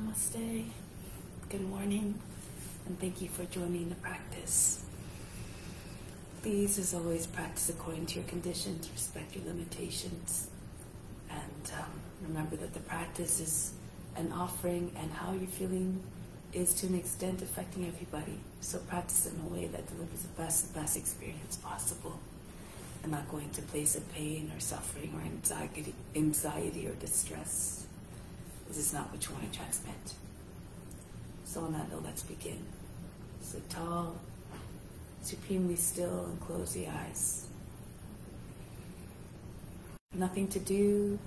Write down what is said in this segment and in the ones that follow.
Namaste. Good morning, and thank you for joining the practice. Please, as always, practice according to your conditions, respect your limitations, and remember that the practice is an offering, and how you're feeling is to an extent affecting everybody. So practice in a way that delivers the best experience possible, and not going to place of pain or suffering or anxiety or distress. This is not what you want to transmit. So on that note, let's begin. Sit tall, supremely still, and close the eyes. Nothing to do,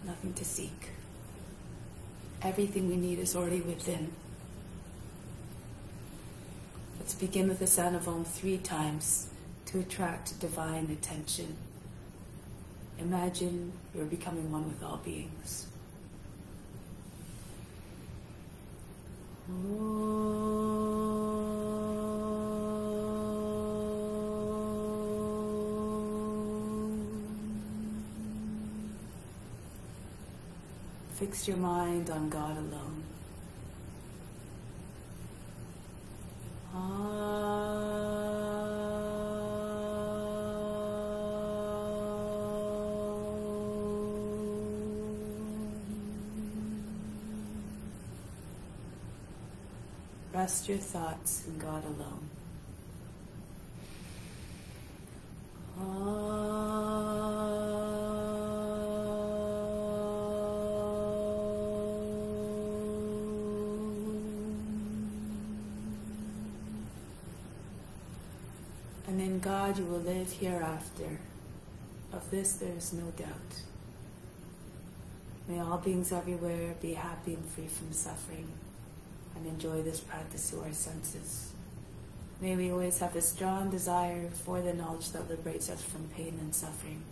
nothing to seek. Everything we need is already within. Let's begin with the sound of Om 3 times to attract divine attention. Imagine you're becoming one with all beings. Fix your mind on God alone. Rest your thoughts in God alone. And in God you will live hereafter. Of this there is no doubt. May all beings everywhere be happy and free from suffering, and enjoy this practice through our senses. May we always have a strong desire for the knowledge that liberates us from pain and suffering.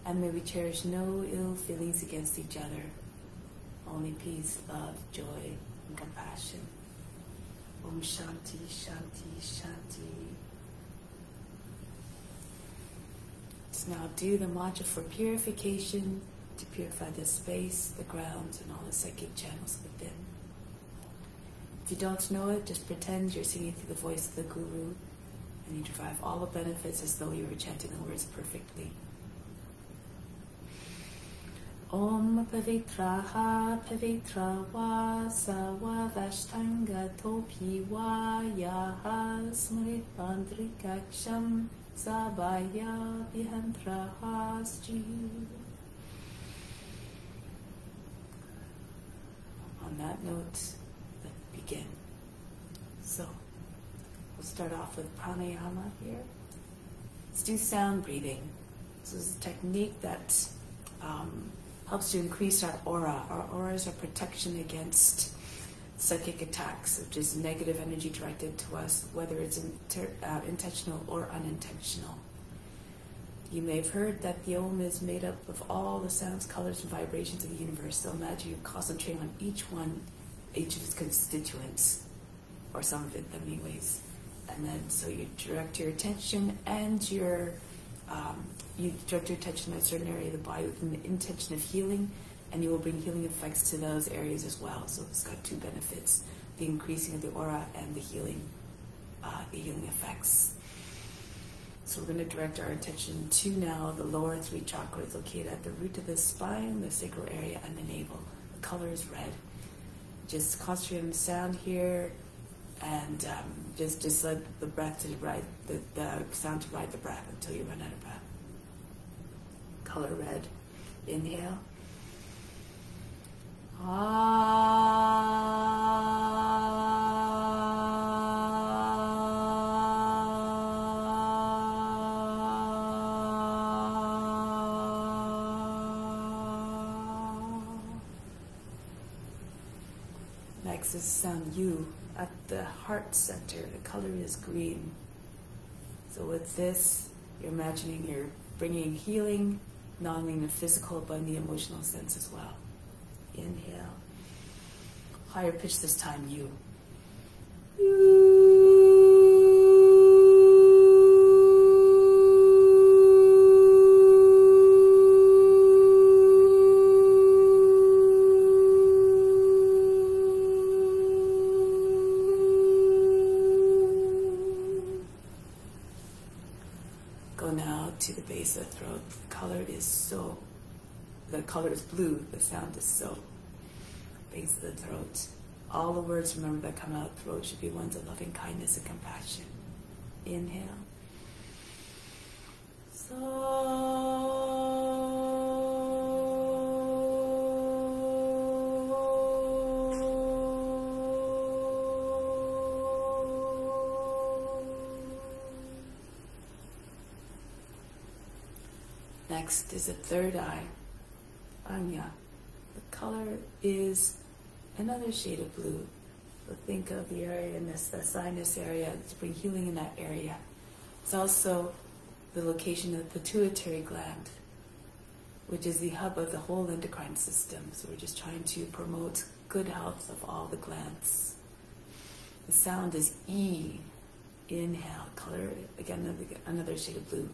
And may we cherish no ill feelings against each other, only peace, love, joy, and compassion. Om Shanti, Shanti, Shanti. Let's now do the mantra for purification, to purify the space, the grounds, and all the psychic channels within. If you don't know it, just pretend you're singing through the voice of the Guru, and you derive all the benefits as though you were chanting the words perfectly. Om Pavitraha Pavitra Va Sawa Vashtanga Topi Va Yaha Smrit Pandrikaksham Sabaya Vihantraha Sji. On that note, let's begin. So, we'll start off with pranayama here. Let's do sound breathing. This is a technique that helps to increase our aura. Our auras are protection against psychic attacks, which is negative energy directed to us, whether it's intentional or unintentional. You may have heard that the Om is made up of all the sounds, colors, and vibrations of the universe. So imagine you concentrate on each of its constituents, or some of it anyways. And then so you direct your attention and you direct your attention to a certain area of the body with the intention of healing, and you will bring healing effects to those areas as well. So it's got two benefits: the increasing of the aura and the healing effects. So we're going to direct our attention to now the lower 3 chakras located at the root of the spine, the sacral area, and the navel. The color is red. Just concentrate on the sound here, and just let the breath to ride the sound to ride the breath until you run out of breath. Color red. Inhale. Next is sound U at the heart center. The color is green. So with this, you're imagining you're bringing healing, not only in the physical but in the emotional sense as well. Inhale. Higher pitch this time, U. now to the base of the throat. The color is so. The color is blue. The sound is so. Base of the throat. All the words, remember, that come out of the throat should be ones of loving kindness and compassion. Inhale. Next is the third eye, Anya. The color is another shade of blue. So think of the area in this, the sinus area, to bring healing in that area. It's also the location of the pituitary gland, which is the hub of the whole endocrine system. So we're just trying to promote good health of all the glands. The sound is E. Inhale. Color, again, another shade of blue.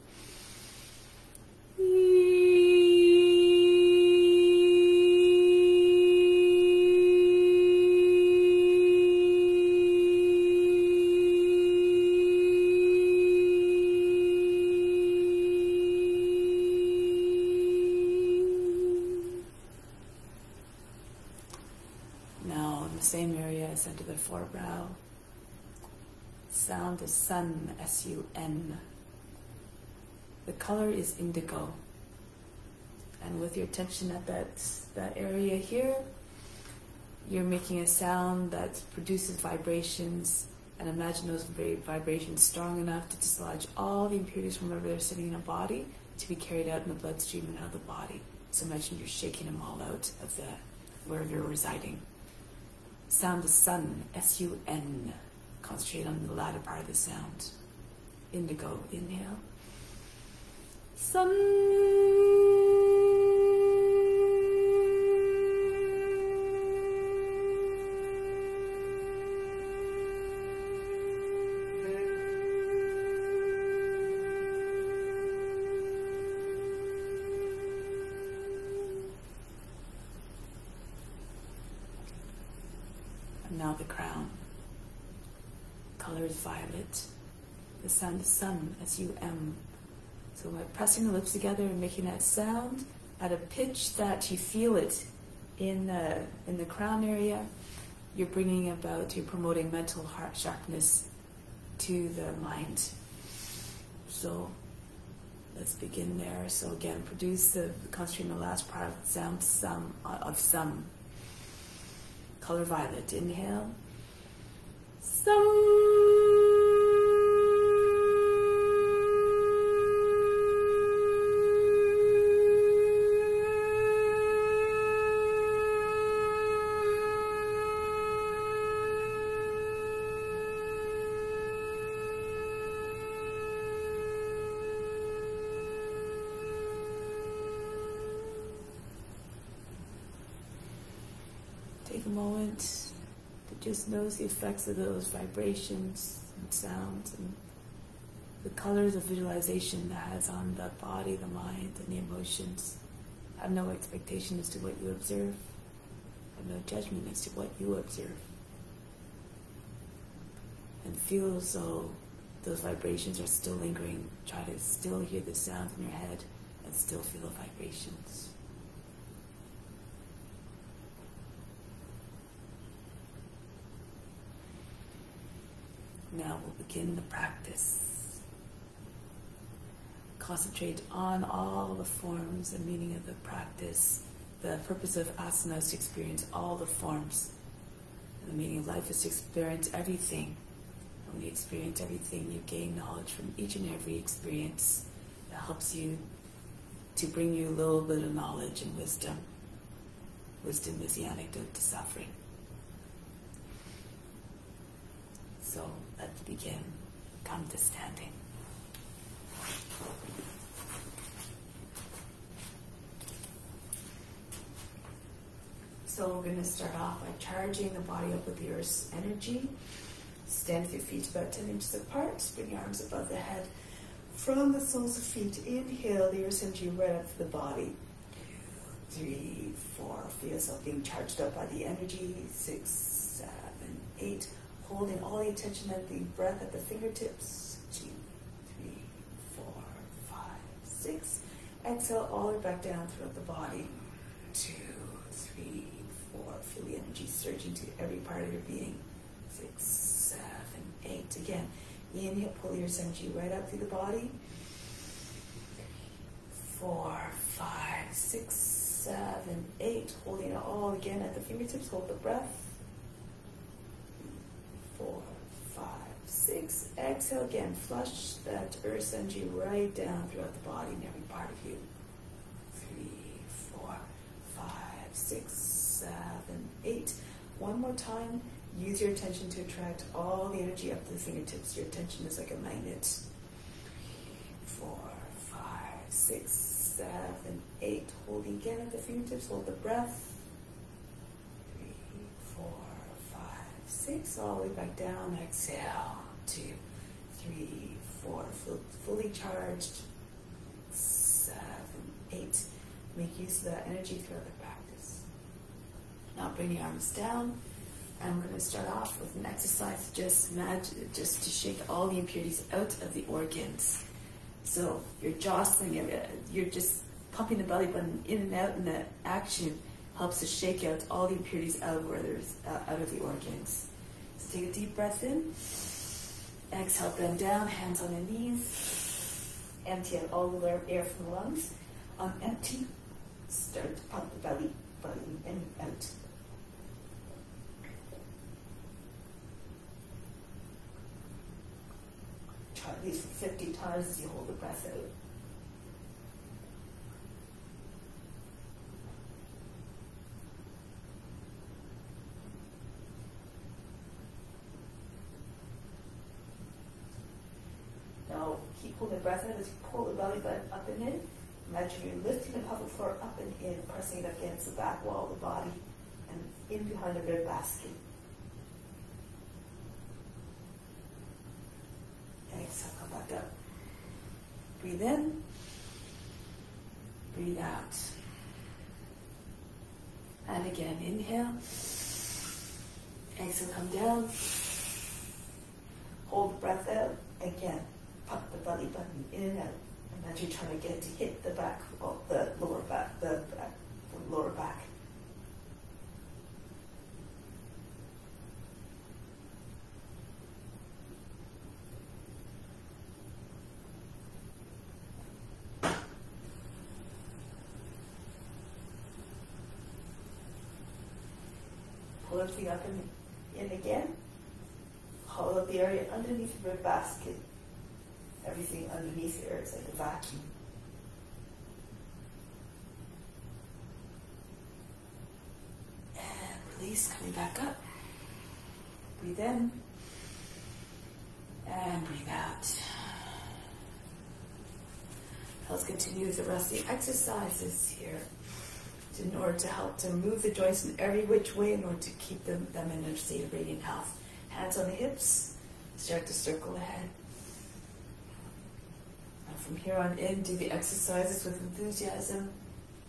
Now, in the same area, center of the forebrow, sound is sun, S-U-N. The color is indigo. And with your attention at that area here, you're making a sound that produces vibrations, and imagine those vibrations strong enough to dislodge all the impurities from wherever they're sitting in a body to be carried out in the bloodstream and out of the body. So imagine you're shaking them all out of where you're residing. Sound is sun, S-U-N. Concentrate on the latter part of the sound. Indigo, inhale. Sun. And now the crown. Color is violet. The sound is sun, S-U-M. So by pressing the lips together and making that sound at a pitch that you feel it in the crown area, you're promoting mental sharpness to the mind. So let's begin there. So again, concentrate on the last part of the sound, sum. Color violet. Inhale. Sum. Take a moment to just notice the effects of those vibrations and sounds and the colors of visualization that has on the body, the mind, and the emotions. Have no expectation as to what you observe. Have no judgment as to what you observe. And feel as though those vibrations are still lingering. Try to still hear the sound in your head and still feel the vibrations. Now we'll begin the practice. Concentrate on all the forms and meaning of the practice. The purpose of asanas is to experience all the forms. And the meaning of life is to experience everything. And when you experience everything, you gain knowledge from each and every experience that helps you to bring you a little bit of knowledge and wisdom. Wisdom is the antidote to suffering. So let's begin. Come to standing. So we're going to start off by charging the body up with the earth's energy. Stand with your feet about 10 inches apart. Bring your arms above the head. From the soles of feet, inhale the earth's energy right up to the body. 2, 3, 4. Feel yourself being charged up by the energy. 6, 7, 8. Holding all the attention at the breath at the fingertips. 2, 3, 4, 5. 6. Exhale all the way back down throughout the body. 2, 3, 4. Feel the energy surging to every part of your being. 6, 7, 8. Again, inhale, pull your energy right up through the body. 4, 5, 6, 7, 8. Holding it all again at the fingertips. Hold the breath. 4, 5, 6. Exhale again. Flush that earth energy right down throughout the body and every part of you. 3, 4, 5, 6, 7, 8. One more time. Use your attention to attract all the energy up to the fingertips. Your attention is like a magnet. 4, 5, 6, 7, 8. Holding again at the fingertips. Hold the breath. 3, 4, 5, 6. All the way back down. Exhale. 2, 3, 4. Fully charged. 7, 8. Make use of that energy throughout the practice. Now bring your arms down. And we're going to start off with an exercise just to shake all the impurities out of the organs. So you're jostling, you're just pumping the belly button in and out, and that action helps to shake out all the impurities out of the organs. So take a deep breath in. Exhale, bend down, hands on the knees. Empty out all the air from the lungs. On empty, start to pump the belly button in and out. Try these for 50 times as you hold the breath out. Now keep holding the breath out as you pull the belly button up and in. Imagine you're lifting the pelvic floor up and in, pressing it up against the back wall of the body and in behind the rib basket. Exhale, come back up. Breathe in. Breathe out. And again, inhale. Exhale, come down. Hold the breath out. Again, pump the belly button in and out. Imagine you're trying to get it to hit the back, the lower back, the lower back. Pull everything up and in again. Hold up the area underneath the rib basket. Everything underneath here is like a vacuum. And release, coming back up. Breathe in. And breathe out. Now let's continue with the rest of the exercises here, in order to help to move the joints in every which way in order to keep them in a state of radiant health. Hands on the hips, start to circle ahead. And from here on in, do the exercises with enthusiasm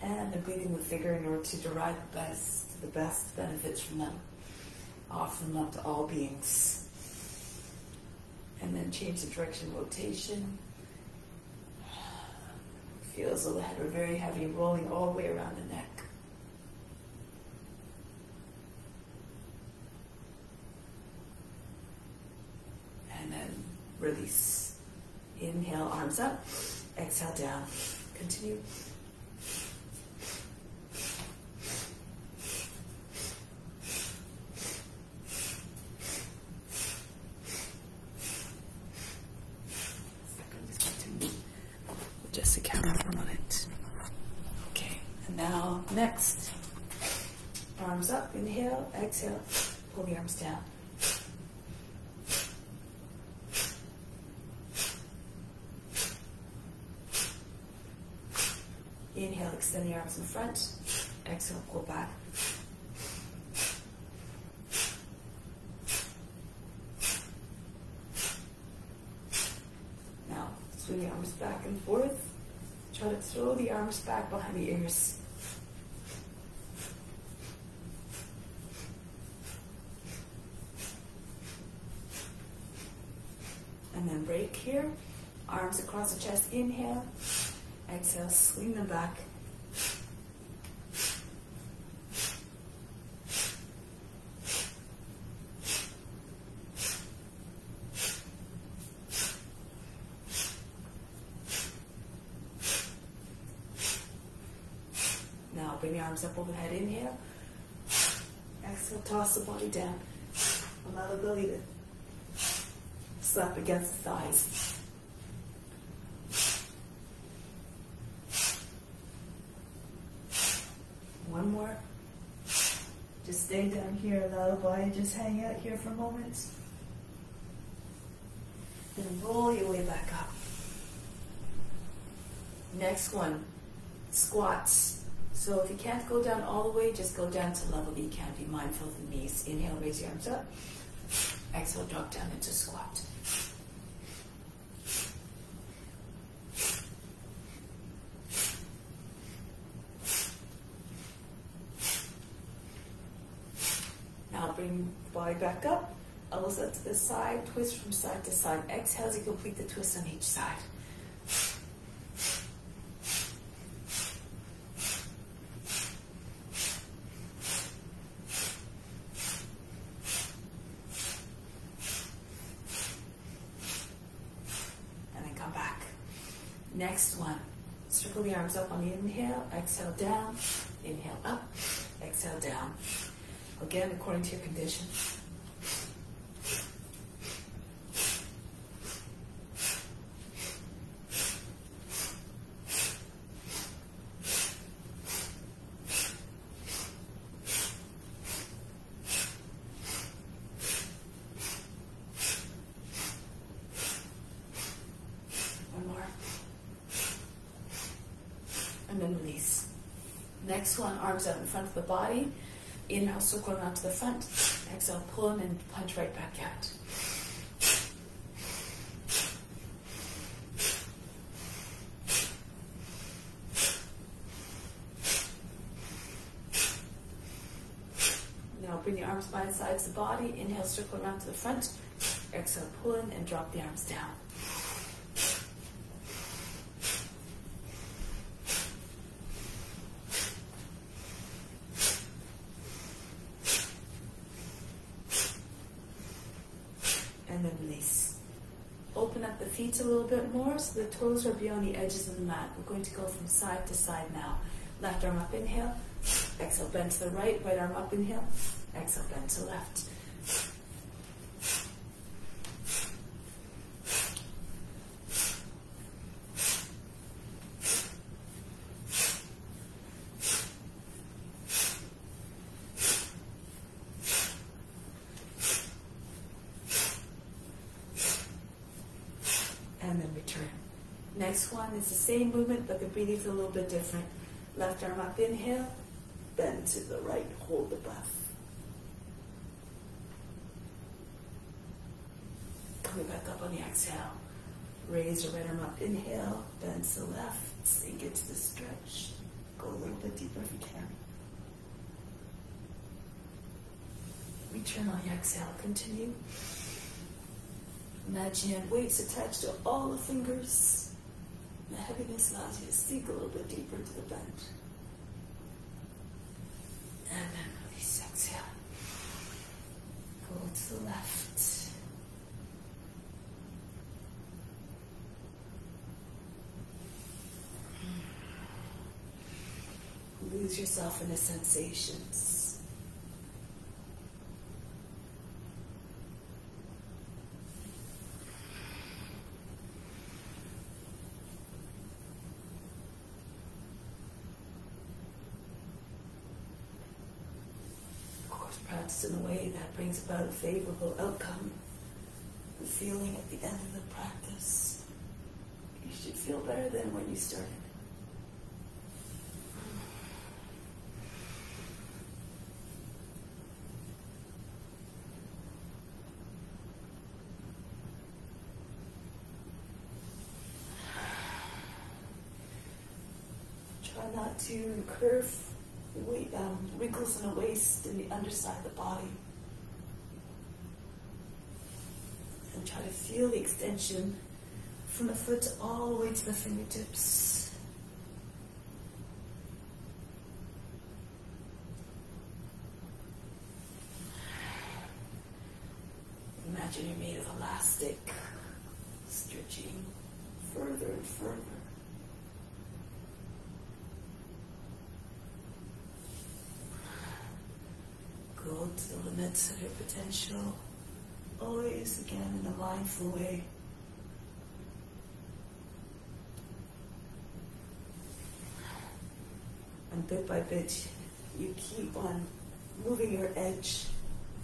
and the breathing with vigor in order to derive the best benefits from them. Offer them up to all beings. And then change the direction of rotation. Feel as though the head are very heavy, rolling all the way around the neck. And then release. Inhale, arms up. Exhale, down. Continue. Just a camera for a moment. Okay, and now next. Arms up, inhale, exhale, pull the arms down. Inhale, extend the arms in front. Exhale, pull back. Now, swing the arms back and forth. Try to throw the arms back behind the ears. And then break here. Arms across the chest, inhale. Exhale, swing them back. Now bring the arms up overhead, inhale. Exhale, toss the body down. Allow the belly to slap against the thighs. One more. Just stay down here, allow the body just hang out here for a moment. Then roll your way back up. Next one, squats. So if you can't go down all the way, just go down to level that you can. Be mindful of the knees. Inhale, raise your arms up. Exhale, drop down into squat. Now bring the body back up. Elbows up to the side. Twist from side to side. Exhale as you complete the twist on each side. Next one, circle the arms up on the inhale, exhale down, inhale up, exhale down. Again, according to your condition. And then release. Next one, arms out in front of the body. Inhale, circle around to the front. Exhale, pull in and punch right back out. Now bring your arms by the sides of the body. Inhale, circle around to the front. Exhale, pull in and drop the arms down. And then release. Open up the feet a little bit more so the toes are beyond the edges of the mat. We're going to go from side to side now. Left arm up, inhale. Exhale, bend to the right. Right arm up, inhale. Exhale, bend to the left. And then return. Next one is the same movement, but the breathing's a little bit different. Left arm up, inhale, bend to the right, hold the breath. Coming back up on the exhale. Raise your right arm up, inhale, bend to the left, sink into the stretch. Go a little bit deeper if you can. Return on the exhale, continue. Imagine you have weights attached to all the fingers. The heaviness allows you to sink a little bit deeper into the bend. And then release, exhale. Go to the left. Lose yourself in the sensations. Practice in a way that brings about a favorable outcome. The feeling at the end of the practice, you should feel better than when you started. Try not to incur wrinkles in the waist and the underside of the body. And try to feel the extension from the foot all the way to the fingertips. further and further. Go to the limits of your potential, always again in a mindful way. And bit by bit, you keep on moving your edge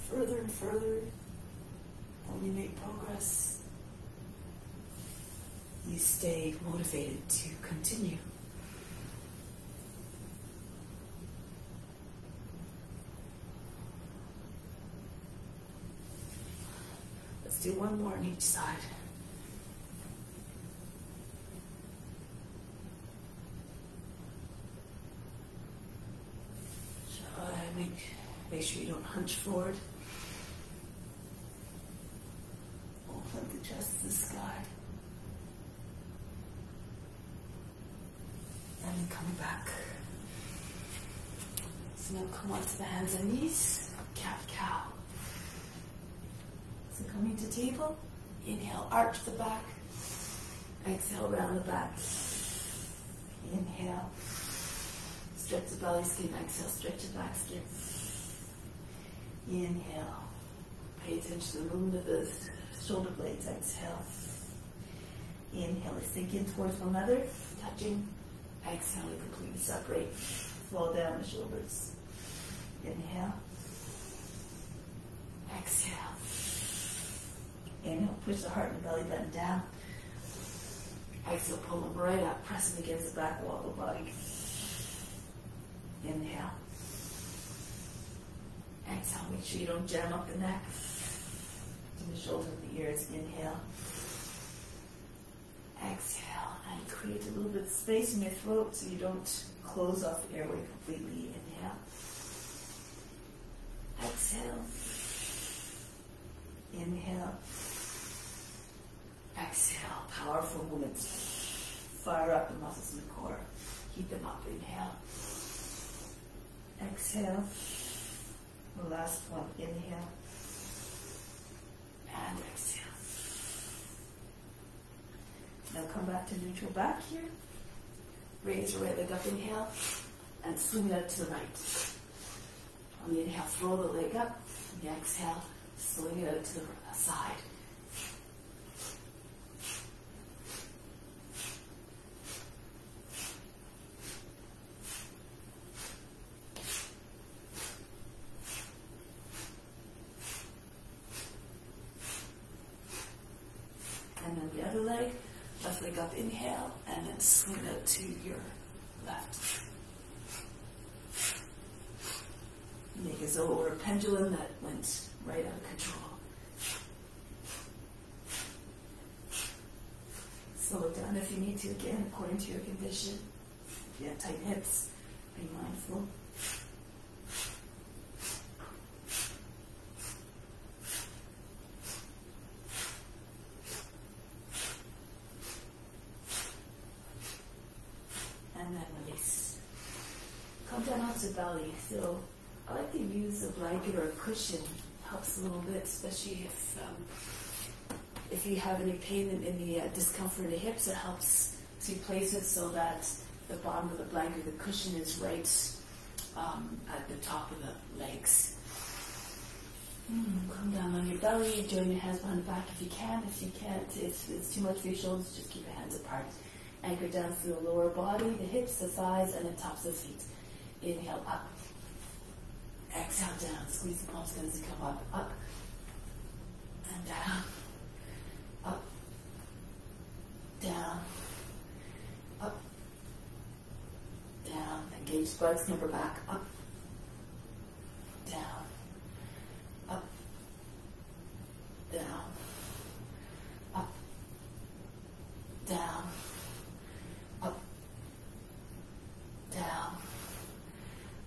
further and further. And when you make progress, you stay motivated to continue. Let's do one more on each side. Make sure you don't hunch forward. Open the chest to the sky. And then coming back. So now come onto the hands and knees. Cat-cow. So coming to table. Inhale, arch the back. Exhale, round the back. Inhale. Stretch the belly skin. Exhale, stretch the back skin. Inhale. Pay attention to the movement of the shoulder blades. Exhale. Inhale. They sink in towards one another. Touching. Exhale to completely separate. Flow down the shoulders. Inhale. Exhale. Inhale. Push the heart and belly button down. Exhale. Pull them right up. Press them against the back wall of the body. Inhale. Exhale, make sure you don't jam up the neck. To the shoulders and the ears. Inhale. Exhale. And create a little bit of space in your throat so you don't close off the airway completely. Inhale. Exhale. Inhale. Exhale. Powerful movements. Fire up the muscles in the core. Keep them up. Inhale. Exhale. The last one. Inhale. And exhale. Now come back to neutral back here. Raise your right leg up. Inhale. And swing it out to the right. On the inhale, throw the leg up. On the exhale, swing it out to the side. And then the other leg, left leg up, inhale, and then swing out to your left. Make as though it were a pendulum that went right out of control. Slow it down if you need to, again, according to your condition. If you have tight hips, be mindful. And then release. Come down onto belly. So I like to use a blanket or a cushion. Helps a little bit, especially if you have any pain in the discomfort in the hips. It helps to place it so that the bottom of the blanket, the cushion, is right at the top of the legs. Come down on your belly. Join your hands behind the back if you can. If you can't, if it's too much for your shoulders, just keep your hands apart. Anchor down through the lower body, the hips, the thighs, and the tops of the feet. Inhale up. Exhale down. Squeeze the palms as you come up, and down, up, down, up, down. Engage the buttocks, number back, up, down, up, down, up, down, up, down,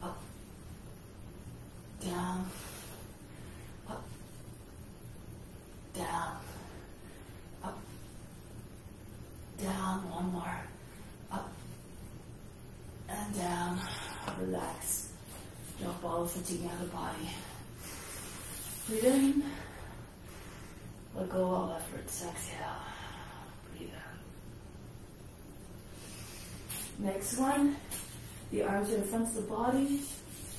up, down, up, down, up, down. One more. Up and down. Relax. Drop all the fatigue out of the body. Breathe in. Let go all efforts. Exhale. Breathe out. Next one, the arms are in front of the body.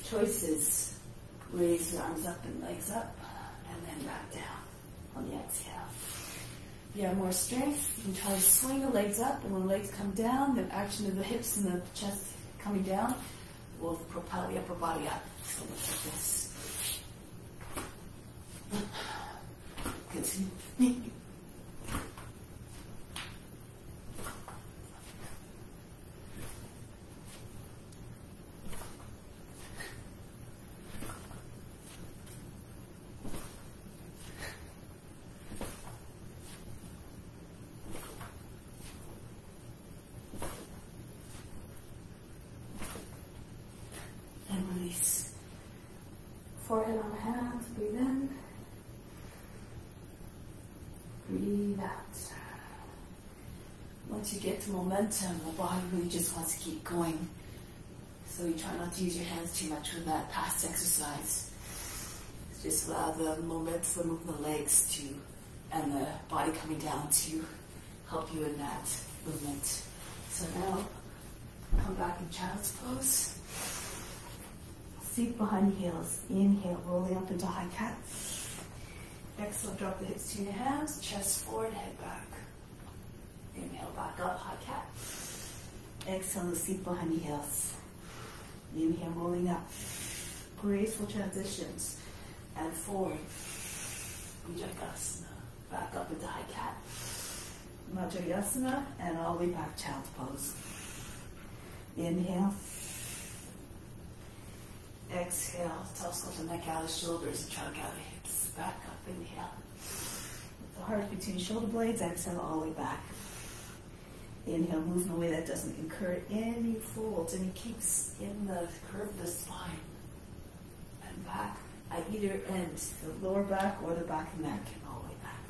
Choices. Raise the arms up and legs up, and then back down on the exhale. If you have more strength, you can try to swing the legs up, and when the legs come down, the action of the hips and the chest coming down will propel the upper body up. So look like this. Continue. Release. Forehead on the hands, breathe in. Breathe out. Once you get to momentum, the body really just wants to keep going. So you try not to use your hands too much with that past exercise. Just allow the momentum of the legs to, and the body coming down to help you in that movement. So now, come back in child's pose. Seat behind heels. Inhale, rolling up into high cat. Exhale, drop the hips to your hands, chest forward, head back. Inhale, back up, high cat. Exhale, the seat behind heels. Inhale, rolling up. Graceful transitions. And forward. Bhujangasana. Back up into high cat. Vajrayasana, and all the way back, child's pose. Inhale. Exhale, telescope the neck out of the shoulders and trunk out of the hips. Back up, inhale. With the heart between shoulder blades, exhale all the way back. Inhale, move in a way that doesn't incur any folds, any kinks in the curve of the spine. And back at either end, the lower back or the back and neck, and all the way back.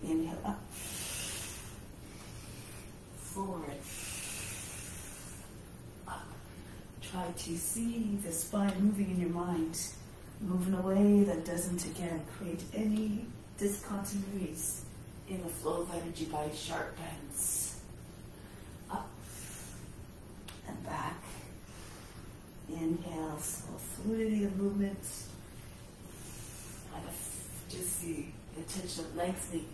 Inhale up. Forward. Try to see the spine moving in your mind, move in a way that doesn't, again, create any discontinuities in the flow of energy by sharp bends. Up and back. Inhale, so fluidity of movement. And just the intention of lengthening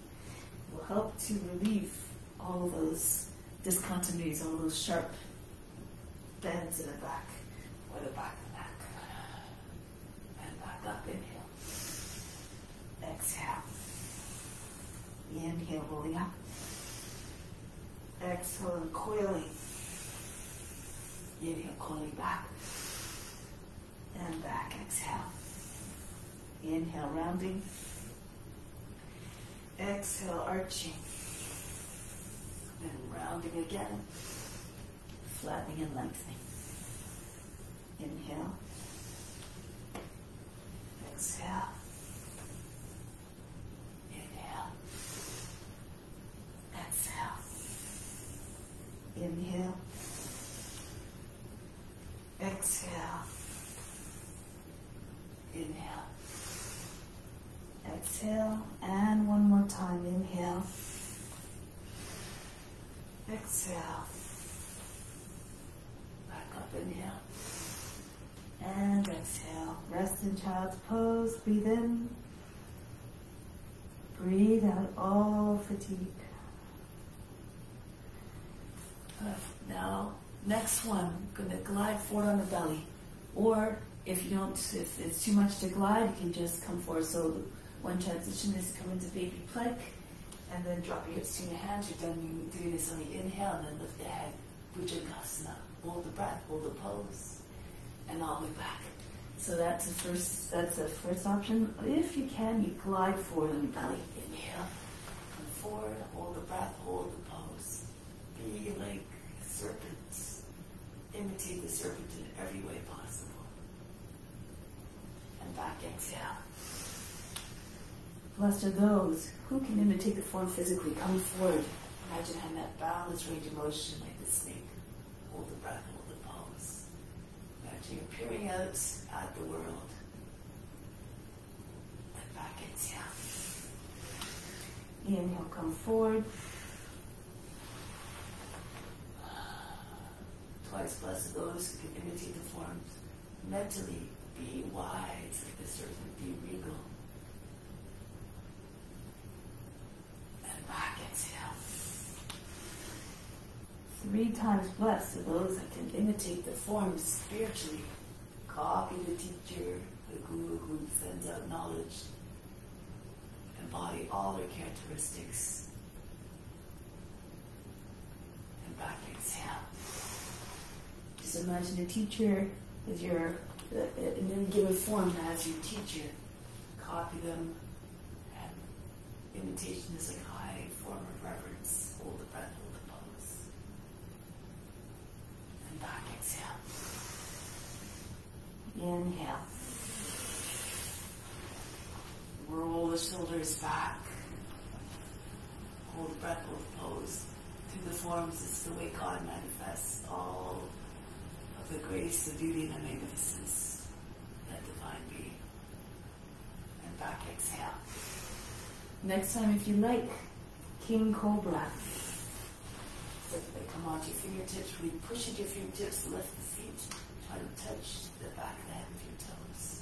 will help to relieve all of those discontinuities, all those sharp bends in the back, or the back of the neck. And back up, inhale. Exhale. Inhale, rolling up. Exhale, coiling. Inhale, coiling back. And back, exhale. Inhale, rounding. Exhale, arching. And rounding again. Flattening and lengthening. Inhale. Exhale. Inhale. Exhale. Inhale. Exhale. Inhale. Exhale. And one more time. Inhale. Exhale. Inhale and exhale. Rest in child's pose. Breathe in. Breathe out all fatigue. Now, next one, going to glide forward on the belly. Or if it's too much to glide, you can just come forward. So one transition is to come into baby plank, and then drop your hips to your hands. You're done doing this on the inhale, and then lift the head. Bhujangasana. Hold the breath, hold the pose, and all the way back. So that's the first option. If you can, you glide forward on your belly. Inhale, and forward, hold the breath, hold the pose. Be like serpents. Imitate the serpent in every way possible. And back, exhale. Blessed are those who can imitate the form physically. Come forward. Imagine having that boundless range of motion like the snake. Hold the breath, hold the pose. Imagine you're peering out at the world. And back, exhale. Inhale, come forward. twice blessed those who can imitate the forms. Mentally be wise like the serpent, be regal. And back, exhale. 3 times blessed are those that can imitate the forms spiritually. Copy the teacher, the guru who sends out knowledge. Embody all their characteristics. And back, exhale. Just imagine a teacher as your, in any given form as your teacher. Copy them. And imitation is like high form of reverence. Hold the breath, hold the pose. And back, exhale. Inhale. Roll the shoulders back. Hold the breath, hold the pose. Through the forms, it's the way God manifests all of the grace, the beauty, and the magnificence that divine being. And back, exhale. Next time, if you like, King Cobra. So they come onto your fingertips, really push at your fingertips, lift the feet. Try to touch the back of the head with your toes.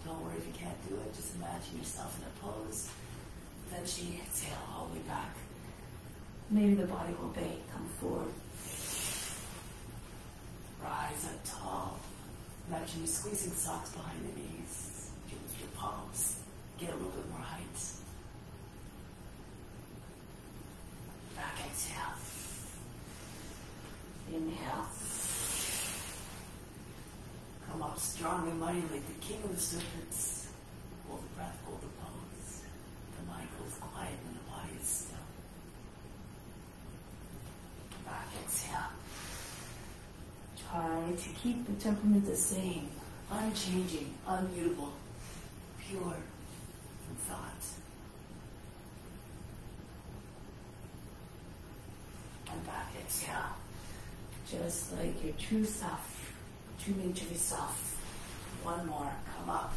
Don't worry if you can't do it. Just imagine yourself in a pose. Eventually exhale all the way back. Maybe the body will obey. Come forward. Rise up tall. Imagine you squeezing socks behind the knees. With your palms. Get a little bit more height. Back, exhale. Inhale. Come up strong and mighty like the king of the serpents. Hold the breath, hold the pose. The mind goes quiet when the body is still. Back, exhale. Try to keep the temperament the same, unchanging, unmutable, pure from thought. And back, exhale. Just like your true self, true nature of yourself. One more, come up.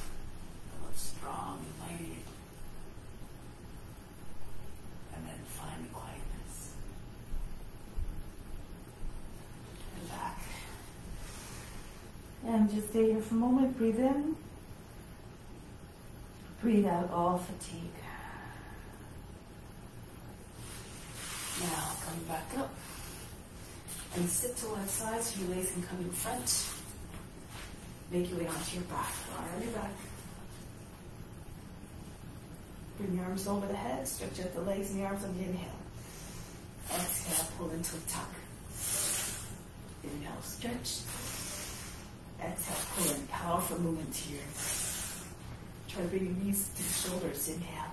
Come up strong and mighty. And then find the quietness. And back. And just stay here for a moment. Breathe in. Breathe out all fatigue. Now come back up. And sit to one side so your legs can come in front. Make your way onto your back. Lie on your back. Bring your arms over the head. Stretch out the legs and the arms on the inhale. Exhale, pull into a tuck. Inhale, stretch. Exhale, pull in. Powerful movement here. Try to bring your knees to the shoulders. Inhale.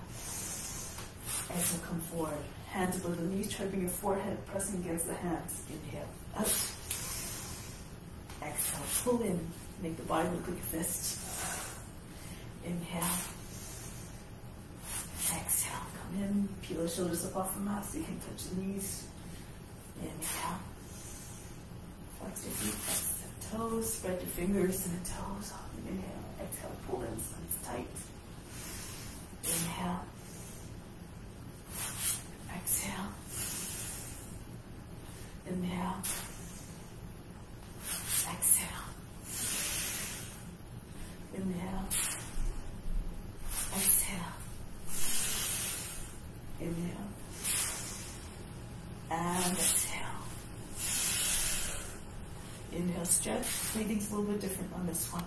Exhale, come forward. Hands above the knees. Try to bring your forehead pressing against the hands. Inhale. Out. Exhale. Pull in. Make the body look like a fist. Inhale. Exhale. Come in. Peel the shoulders up off the mat so you can touch the knees. Inhale. Flex your feet. Flex the toes. Spread your fingers and the toes. Inhale. Exhale. Pull in so it's tight. Inhale. Exhale. Inhale. Exhale. Inhale. Exhale. Inhale. And exhale. Inhale, stretch. Breathing's a little bit different on this one.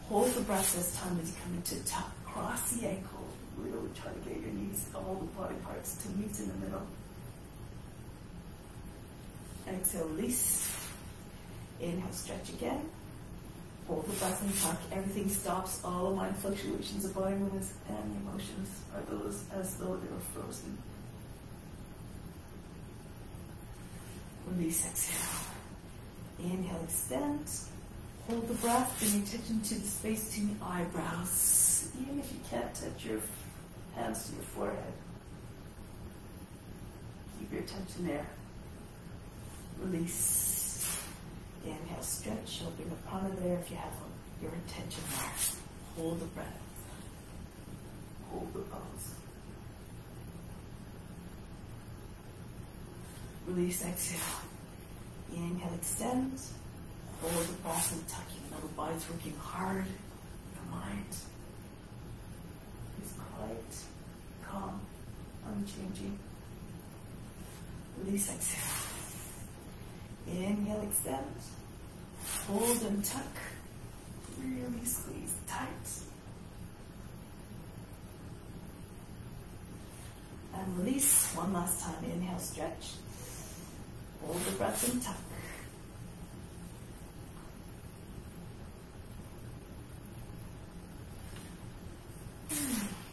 Hold the breath this time as you come into tuck. Cross the ankle. Really try to get your knees, all the body parts to meet in the middle. Exhale, release. Inhale, stretch again. Hold the breath and tuck. Everything stops. All mind fluctuations of body movements and emotions are those as though they were frozen. Release, exhale. Inhale, extend. Hold the breath. Bring your attention to the space between your eyebrows. Even if you can't touch your hands to your forehead. Keep your attention there. Release. Inhale, stretch. Open the prana there if you have your intention there. Hold the breath. Hold the pose. Release, exhale. Inhale, extend. Hold the breath and tucking. Now the body's working hard. The mind is quiet, calm, unchanging. Release, exhale. Inhale, extend. Hold and tuck. Really squeeze tight. And release. One last time. Inhale, stretch. Hold the breath and tuck.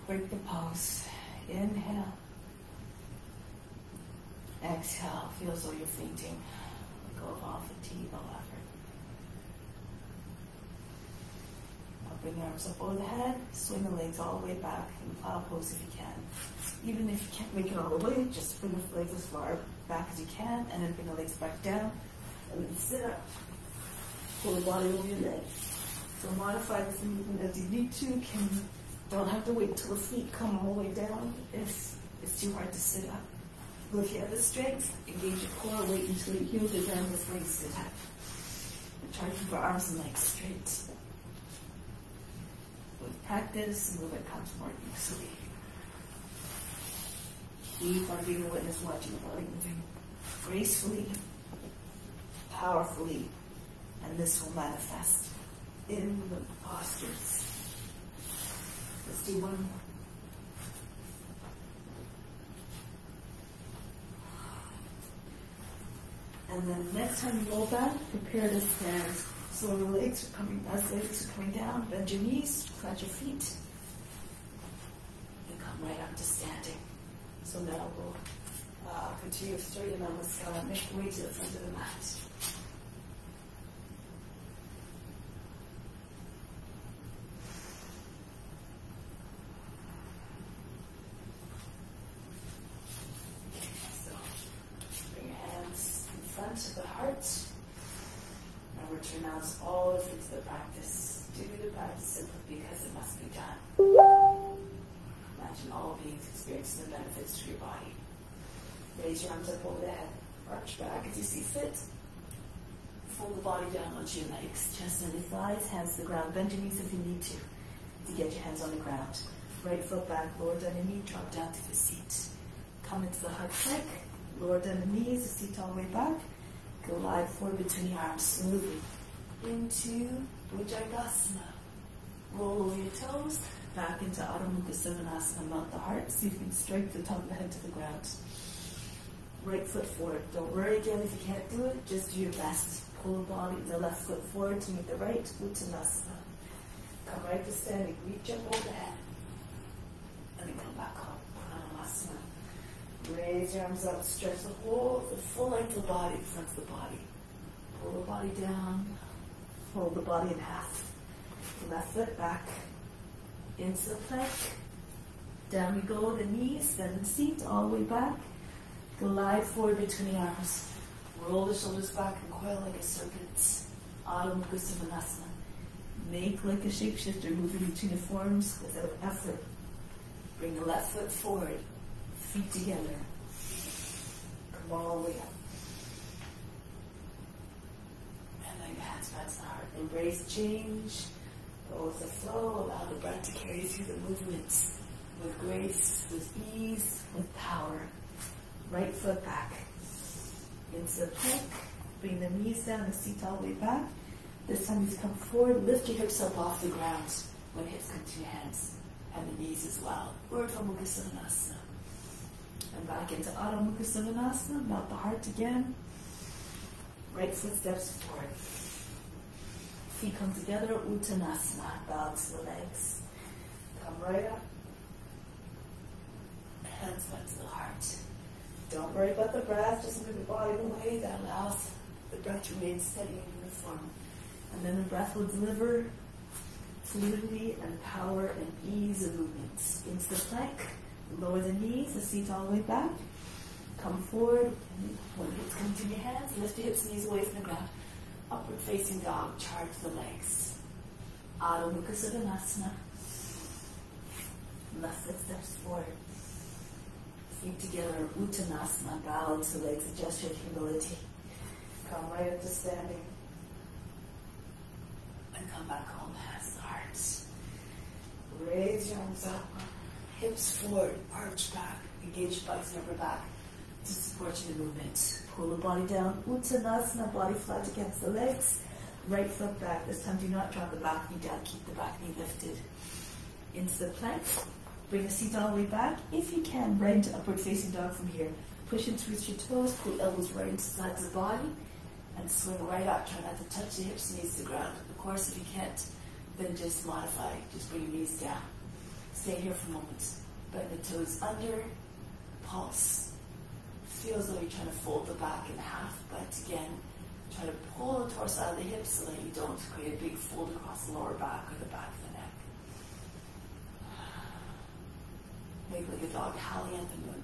Break the pose. Inhale. Exhale. Feel as though you're fainting. Let go of all fatigue, all effort. Now bring your arms up over the head. Swing the legs all the way back in plow pose if you can. Even if you can't make it all the way, just bring the legs as far back as you can, and then bring the legs back down, and then sit up. Pull the body over your leg. So modify this movement as you need to. Don't have to wait till the feet come all the way down if it's too hard to sit up. But if you have the strength, engage your core, wait until your heels are down with legs sit up. And try to keep our arms and legs straight. With practice, movement comes more easily. Keep on being a witness, watching the body moving gracefully, powerfully, and this will manifest in the postures. Let's do one. And then next time you roll back, prepare to stand. So the legs are coming, as legs are coming down, bend your knees, flat your feet, and come right up to standing. So now we'll continue straight in namaskar, make your way to the front of the mat. So bring your hands in front of the heart. Now return now all through the practice. Do the practice simply because it must be done. Imagine all beings experiencing the benefits to your body. Raise your arms up over the head. Arch back as you see fit. Fold the body down onto your legs. Chest and the thighs, hands to the ground. Bend your knees if you need to get your hands on the ground. Right foot back, lower down your knee, drop down to the seat. Come into the hug plank. Lower down the knees, the seat all the way back. Glide forward between your arms smoothly. Into Bhujangasana. Roll over your toes. Back into Adho Mukha Sivanasana, mount the heart, see if you can strike the top of the head to the ground. Right foot forward. Don't worry again if you can't do it, just do your best. Pull the body, the left foot forward to meet the right, Uttanasana. Come right to standing, reach up over the head. And then come back up, Pranamasana. Raise your arms up, stretch the full length of the body, the front of the body. Pull the body down, fold the body in half. Left foot back. Into the plank, down we go, the knees, then the seat, all the way back. Glide forward between the arms. Roll the shoulders back and coil like a serpent. Adho Mukha Sivanasana. Make like a shapeshifter, moving between the forms without effort. Bring the left foot forward, feet together. Come all the way up. And then your hands back to the heart. Embrace change. Go with the flow, allow the breath to carry you through the movements with grace, with ease, with power. Right foot back. Into the plank. Bring the knees down, the seat all the way back. This time you come forward, lift your hips up off the ground when hips come to your hands. And the knees as well. Urdhva Mukha Sivanasana. And back into Adho Mukha Sivanasana. Mount the heart again. Right foot steps forward. Feet come together, Uttanasana, bow to the legs. Come right up. Hands back to the heart. Don't worry about the breath, just move the body away. That allows the breath to remain steady and uniform. And then the breath will deliver fluidity and power and ease of movements. Into the plank, lower the knees, the seat all the way back. Come forward, when hips come to your hands, lift your hips and knees away from the ground. Upward facing dog, charge the legs. Adho Mukha Sivanasana. Left foot steps forward. Feet together, Uttanasana, bow to legs, adjust your humility. Come right up to standing. And come back home, hands to heart. Raise your arms up. Hips forward, arch back. Engage bicep and upper back to support you in the movement. Pull the body down. Uttanasana, body flat against the legs. Right foot back. This time do not drop the back knee down. Keep the back knee lifted. Into the plank. Bring the seat all the way back. If you can, right into upward facing dog from here. Push and twist your toes. Pull elbows right into the sides of the body. And swing right up. Try not to touch the hips, knees to the ground. Of course, if you can't, then just modify. Just bring your knees down. Stay here for a moment. Bend the toes under. Pulse. Feel as though you're trying to fold the back in half, but again, try to pull the torso out of the hips so that you don't create a big fold across the lower back or the back of the neck. Make like a dog howling at the moon.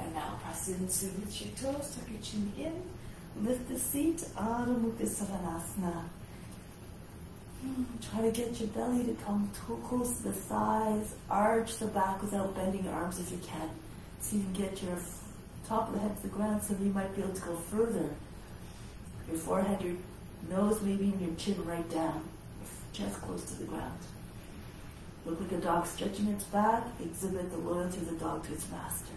And now press into lift your toes, tuck your chin in, lift the seat, Adho Mukha Svanasana. Try to get your belly to come too close to the thighs. Arch the back without bending your arms if you can. So you can get your top of the head to the ground so that you might be able to go further. Your forehead, your nose, maybe even your chin right down. Your chest close to the ground. Look like a dog stretching its back. Exhibit the loyalty of the dog to its master.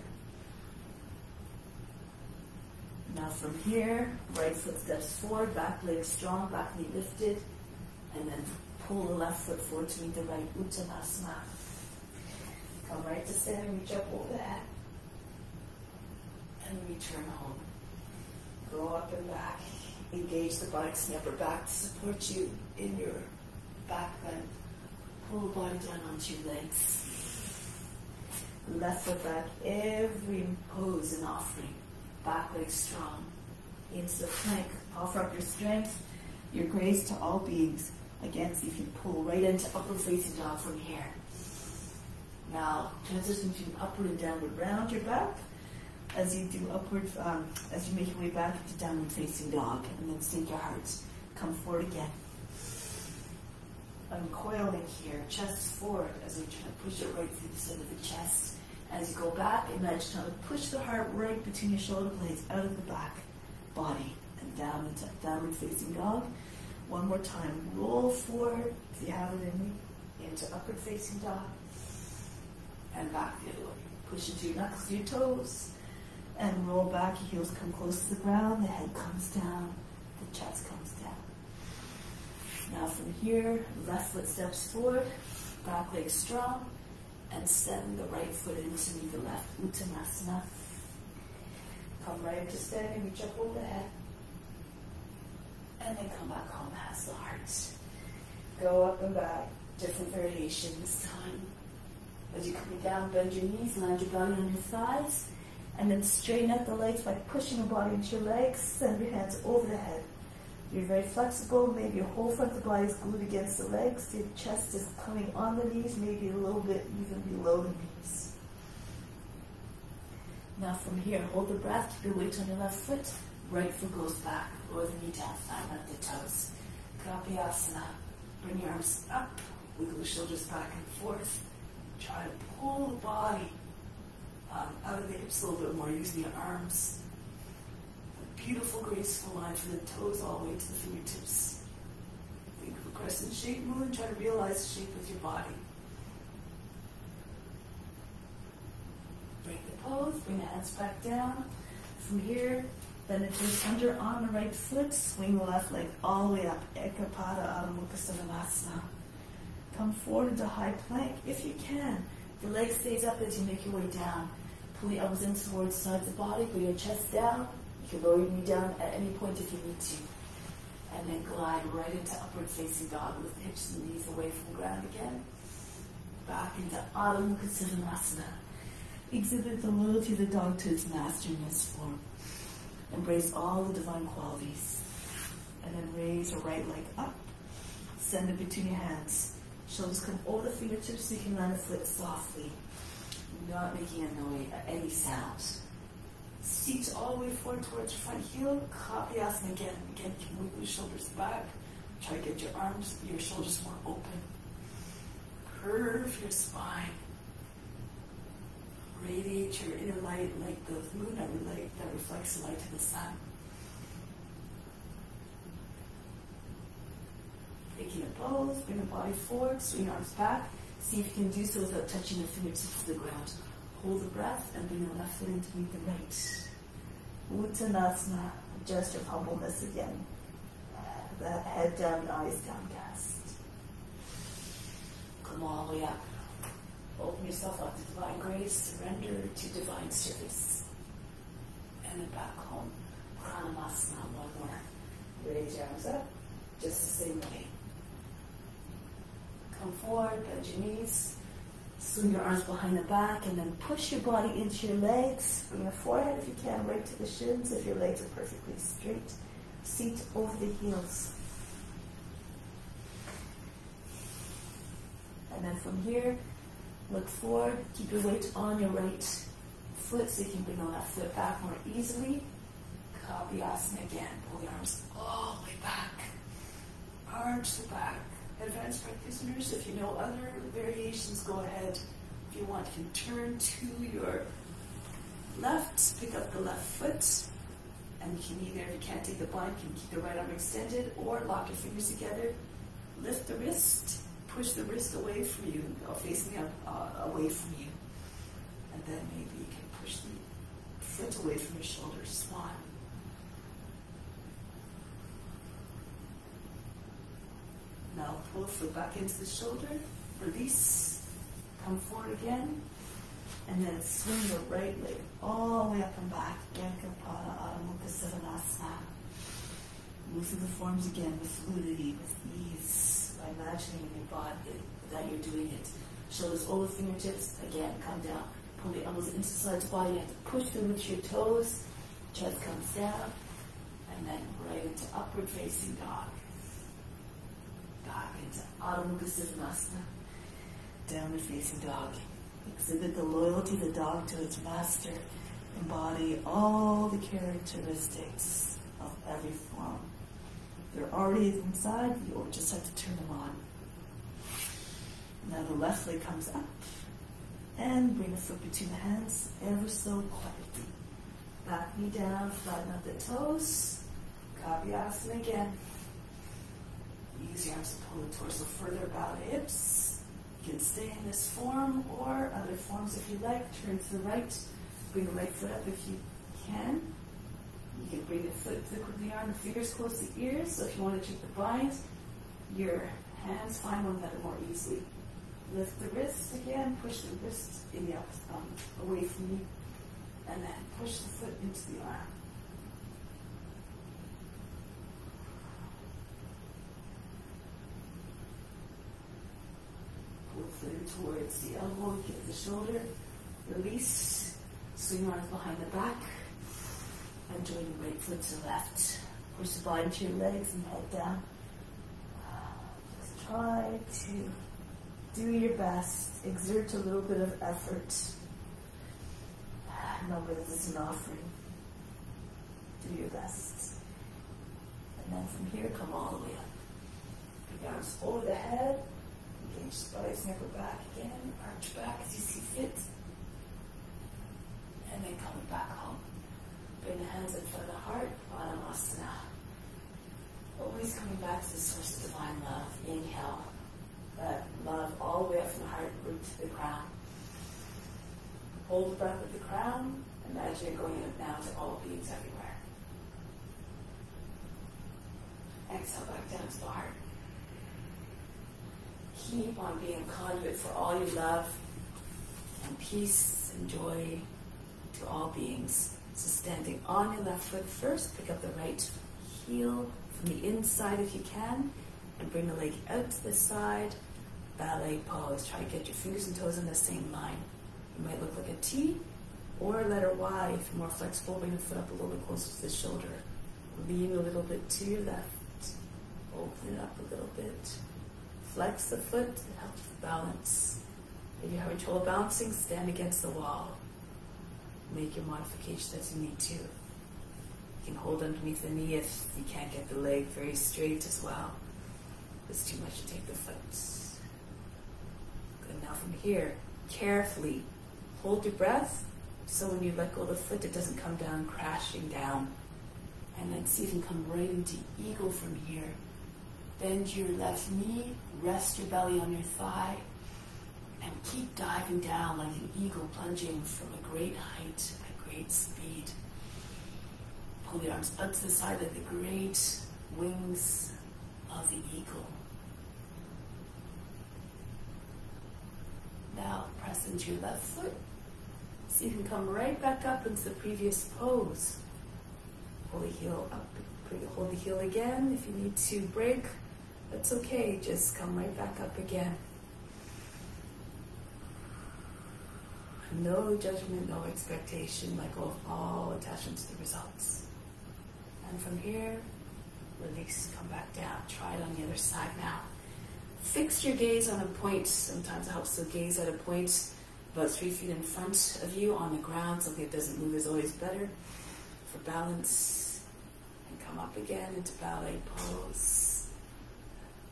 Now from here, right foot steps forward, back leg strong, back knee lifted. And then pull the left foot forward to meet the right, Uttanasana. Come right to standing, reach up over the head. And return home. Go up and back. Engage the buttocks and upper back to support you in your back bend. Pull the body down onto your legs. Left foot back, every pose an offering. Back leg strong. Into the plank. Offer up your strength, your grace to all beings. Again, see if you pull right into upward facing dog from here. Now, transition between upward and downward. Round your back as you do upward, as you make your way back into downward facing dog. And then sink your heart. Come forward again. Uncoiling here, chest forward as we try to push it right through the center of the chest. As you go back, imagine trying to push the heart right between your shoulder blades out of the back body and down into downward facing dog. One more time, roll forward, if you have it in you, into upward facing dog, and back the other way. Push into your knuckles to your toes, and roll back, your heels come close to the ground, the head comes down, the chest comes down. Now from here, left foot steps forward, back leg strong, and send the right foot in to meet the left, Uttanasana. Come right up to standing, reach up over the head. And then come back home, hands to heart. Go up and back, different variation this time. As you're coming down, bend your knees, land your belly on your thighs, and then straighten out the legs by pushing your body into your legs, send your hands over the head. You're very flexible, maybe your whole front of the body is glued against the legs, your chest is coming on the knees, maybe a little bit even below the knees. Now from here, hold the breath, keep your weight on your left foot. Right foot goes back, lower the knee down, flatten out the toes. Asana. Bring your arms up, wiggle the shoulders back and forth. Try to pull the body out of the hips a little bit more using your arms. A beautiful, graceful line from the toes all the way to the fingertips. Think of a crescent shape moon, try to realize the shape with your body. Break the pose, bring the hands back down. From here, bend the toes under on the right foot, swing the left leg all the way up. Ekapada Adho Mukha Svanasana. Come forward into high plank if you can. The leg stays up as you make your way down. Pull your elbows in towards the sides of the body, bring your chest down. You can lower your knee down at any point if you need to. And then glide right into upward facing dog with the hips and knees away from the ground again. Back into Adho Mukha Svanasana. Exhibit the loyalty of the dog to its master in this form. Embrace all the divine qualities. And then raise your right leg up. Send it between your hands. Shoulders come over the fingertips so you can land the foot softly. Not making a noise, any sound. Seat all the way forward towards your front heel. Asana again. Again, you can move your shoulders back. Try to get your arms, your shoulders more open. Curve your spine. radiate your inner light like the moon that reflects the light of the sun. Taking a pose, bring the body forward, swing your arms back. See if you can do so without touching the fingertips to the ground. Hold the breath and bring the left foot in to meet the right. Uttanasana, a gesture of humbleness again. The head down, eyes downcast. Come all the way up. Open yourself up to divine grace, surrender to divine service. And then back home. Pranamasana, one more. Raise your arms up, just the same way. Come forward, bend your knees, swing your arms behind the back, and then push your body into your legs. Bring your forehead, if you can, right to the shins, if your legs are perfectly straight. Seat over the heels. And then from here, look forward, keep your weight on your right foot so you can bring the left foot back more easily. Kavyasana again, pull the arms all the way back. Arch the back. Advanced practitioners, if you know other variations, go ahead. If you want, you can turn to your left, pick up the left foot, and you can either, if you can't take the bind, you can keep the right arm extended, or lock your fingers together, lift the wrist, push the wrist away from you, facing away from you, and then maybe you can push the foot away from your shoulder, swan. Now pull the foot back into the shoulder, release, come forward again, and then swing your right leg all the way up and back. Again, Kapala, Adho Mukha Savasana. Move through the forms again with fluidity, with ease, by imagining in your body that you're doing it. Shoulders over fingertips, again, come down. Pull the elbows into the sides of the body, you have to push through with your toes, chest comes down, and then right into upward facing dog. Back into Adho Mukha Savasana, downward facing dog. Exhibit the loyalty of the dog to its master. Embody all the characteristics of every form. They're already inside, you just have to turn them on. Now the left leg comes up, and bring the foot between the hands, ever so quietly. Back knee down, flatten out the toes. Kavyasana again. Use your arms to pull the torso further, bow the hips. You can stay in this form or other forms if you like. Turn to the right. Bring the right foot up if you can. You can bring the foot to the arm, the fingers close to the ears. So if you want to take the bind, your hands find one another more easily. Lift the wrist again. Push the wrist in the away from you. And then push the foot into the arm. Towards the elbow, get the shoulder, release, swing arms behind the back, and join your right foot to the left. Push the body into your legs and head down. Just try to do your best, exert a little bit of effort. Remember that this is an offering. Do your best. And then from here, come all the way up. Bring your arms over the head. Engage spice, never back again. Arch back as you see fit. And then coming back home. Bring the hands in front of the heart. Pranamasana. Always coming back to the source of divine love. Inhale. That love all the way up from the heart, root to the crown. Hold the breath at the crown. Imagine it going up now to all beings everywhere. Exhale back down to the heart. Keep on being a conduit for all your love and peace and joy to all beings. So standing on your left foot first, pick up the right heel from the inside if you can, and bring the leg out to the side, ballet pose. Try to get your fingers and toes in the same line. You might look like a T or a letter Y. If you're more flexible, bring the foot up a little bit closer to the shoulder. Lean a little bit to your left. Open it up a little bit. Flex the foot, it helps with balance. If you're having trouble balancing, stand against the wall. Make your modifications as you need to. You can hold underneath the knee if you can't get the leg very straight as well. If it's too much to take the foot. Good, now from here, carefully Hold your breath, so when you let go of the foot, it doesn't come down, crashing down. And then see if you can come right into eagle from here. Bend your left knee, rest your belly on your thigh, and keep diving down like an eagle, plunging from a great height, at great speed. Pull the arms up to the side like the great wings of the eagle. Now press into your left foot. See if you can come right back up into the previous pose. Pull the heel up, hold the heel again. If you need to break, that's okay, just come right back up again. No judgment, no expectation, let go of all attachment to the results. And from here, release, come back down. Try it on the other side now. Fix your gaze on a point. Sometimes it helps to gaze at a point about 3 feet in front of you on the ground. Something that doesn't move is always better for balance. And come up again into ballet pose.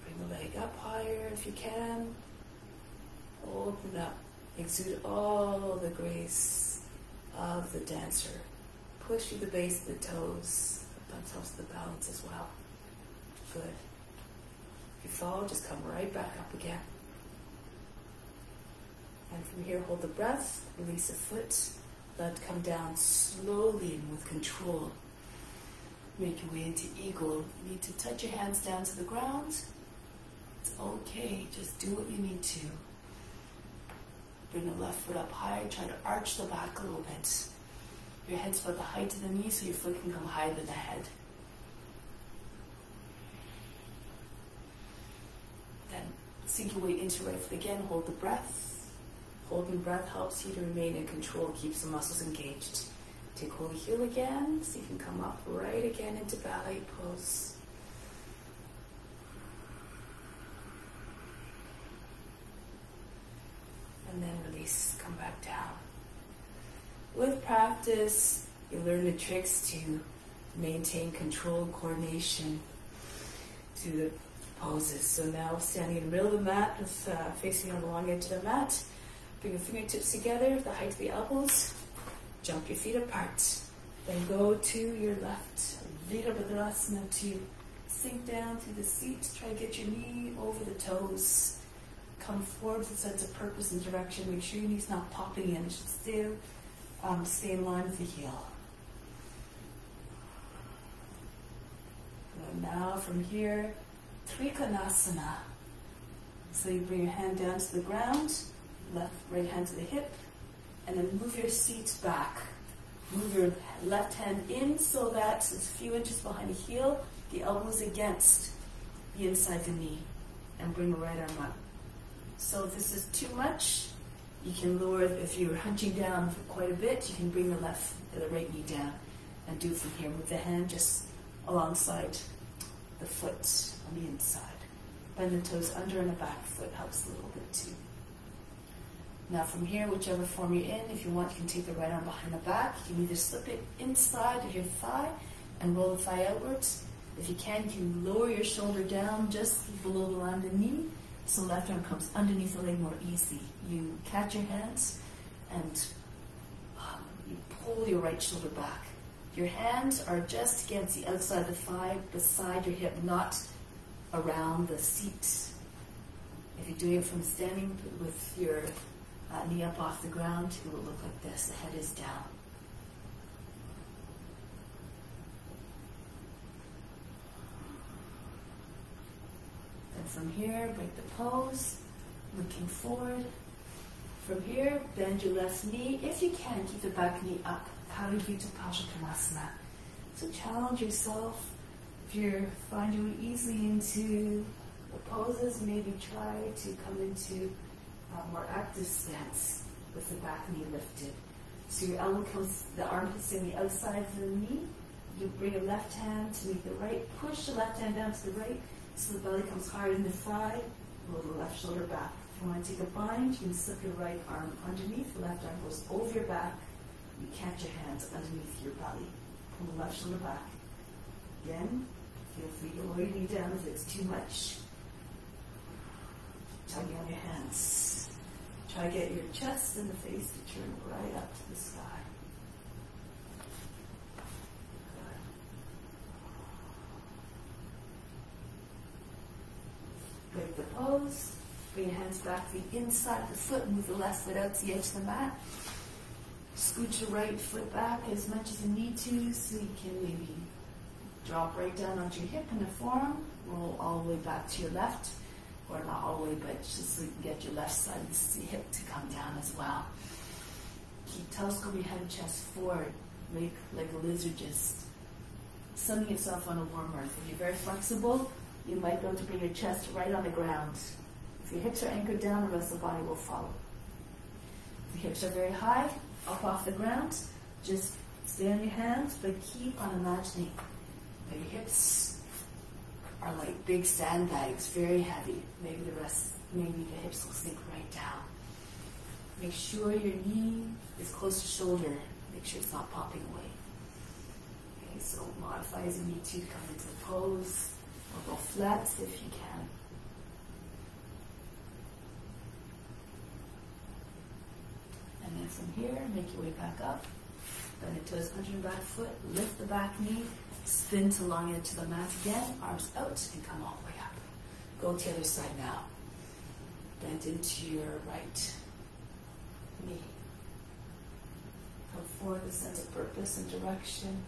Bring the leg up higher if you can. Open up. Exude all the grace of the dancer. Push through the base of the toes. That helps the balance as well. Good. If you fall, just come right back up again. And from here, hold the breath, release a foot, let it come down slowly and with control. Make your way into eagle. You need to touch your hands down to the ground. It's okay, just do what you need to. Bring the left foot up higher, try to arch the back a little bit. Your head's about the height of the knee, so your foot can come higher than the head. Then sink your weight into right foot again, hold the breath. Holding breath helps you to remain in control, keeps the muscles engaged. Take hold of the heel again, so you can come up right again into ballet pose. And then release, come back down. With practice, you learn the tricks to maintain control and coordination to the poses. So now standing in the middle of the mat, with, facing on the long edge of the mat, bring your fingertips together, the height of the elbows, jump your feet apart. Then go to your left, Virabhadrasana, to sink down through the seat, try to get your knee over the toes. Come forward with a sense of purpose and direction. Make sure your knee's not popping in. It should stay in line with the heel. And now from here, Trikonasana. So you bring your hand down to the ground, right hand to the hip, and then move your seat back. Move your left hand in so that it's a few inches behind the heel, the elbow's against the inside the knee, and bring the right arm up. So if this is too much, you can lower, if you're hunching down for quite a bit, you can bring the right knee down and do it from here with the hand just alongside the foot on the inside. Bend the toes under and the back foot helps a little bit too. Now from here, whichever form you're in, if you want, you can take the right arm behind the back. You can either slip it inside of your thigh and roll the thigh outwards. If you can lower your shoulder down just below the line of the knee, so left arm comes underneath the leg more easy. You catch your hands and you pull your right shoulder back. Your hands are just against the outside of the thigh, beside your hip, not around the seat. If you're doing it from standing with your knee up off the ground, it will look like this. The head is down. And from here, break the pose, looking forward. From here, bend your left knee. If you can, keep the back knee up. Pavadvita Pashakanasana. So challenge yourself. If you're finding easily into the poses, maybe try to come into a more active stance with the back knee lifted. So your elbow comes, the arm hits in the outside of the knee. You bring your left hand to meet the right. Push the left hand down to the right so the belly comes hard in the thigh. Roll the left shoulder back. If you want to take a bind, you can slip your right arm underneath. The left arm goes over your back. You catch your hands underneath your belly. Pull the left shoulder back. Again, feel free to lower your knee down if it's too much. Tugging on your hands. Try to get your chest and the face to turn right up to the sky. Good. Break the pose. Bring your hands back to the inside of the foot. Move the left foot out to the edge of the mat. Scoot your right foot back as much as you need to, so you can maybe drop right down onto your hip in a forearm. Roll all the way back to your left. Or not all the way, but just so you can get your left side of the hip to come down as well. Keep telescoping head and chest forward. Make like a lizard, just sunning yourself on a warm earth. If you're very flexible, you might be able to bring your chest right on the ground. If your hips are anchored down, the rest of the body will follow. If your hips are very high, up off the ground, just stay on your hands, but keep on imagining that your hips are like big sandbags, very heavy. Maybe the hips will sink right down. Make sure your knee is close to shoulder. Make sure it's not popping away. Okay, so modify as you need to, come into the pose, or go flat if you can. And then from here, make your way back up. Bend your toes under your back foot, lift the back knee, spin to long edge to the mat again, arms out, and come all the way up. Go to the other side now. Bend into your right knee. Come forward with a sense of purpose and direction.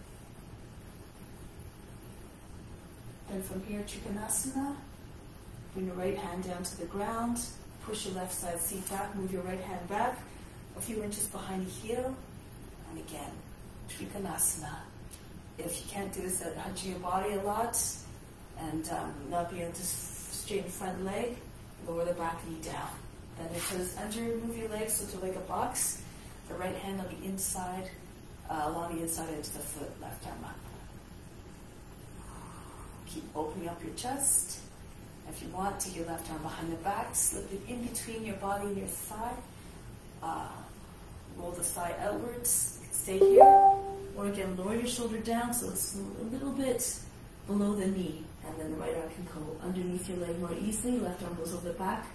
Then from here, Trikonasana. Bring your right hand down to the ground. Push your left side seat back. Move your right hand back a few inches behind the heel. And again, Trikonasana. If you can't do this, hunching your body a lot and not being able to straighten front leg, lower the back knee down. Then the toes under, move your legs so to like a box. The right hand on the inside, along the inside edge of the foot, left arm up. Keep opening up your chest. If you want, take your left arm behind the back, slip it in between your body and your thigh. Roll the thigh outwards. Stay here. Or again, lower your shoulder down so it's a little bit below the knee. And then the right arm can go underneath your leg more easily. Left arm goes over the back.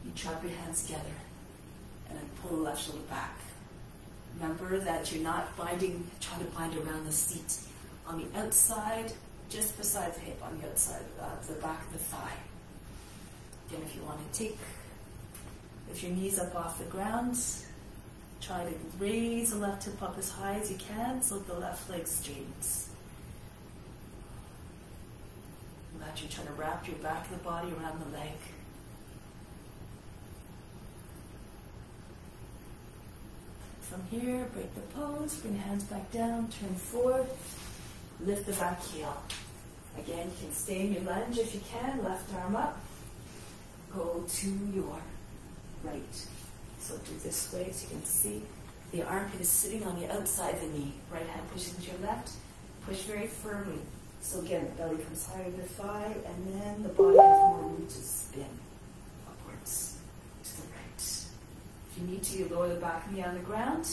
You trap your hands together. And then pull the left shoulder back. Remember that you're not trying to bind around the seat. On the outside, just beside the hip, on the outside of the back of the thigh. Again, if you want to if your knee's up off the ground, try to raise the left hip up as high as you can so the left leg straightens. Imagine you're trying to wrap your back of the body around the leg. From here, break the pose, bring the hands back down, turn forward, lift the back heel. Again, you can stay in your lunge if you can, left arm up, go to your right. So do this way so you can see the armpit is sitting on the outside of the knee. Right hand pushes into your left. Push very firmly. So again, the belly comes higher than the thigh, and then the body has more room to spin upwards to the right. If you need to, you lower the back knee on the ground.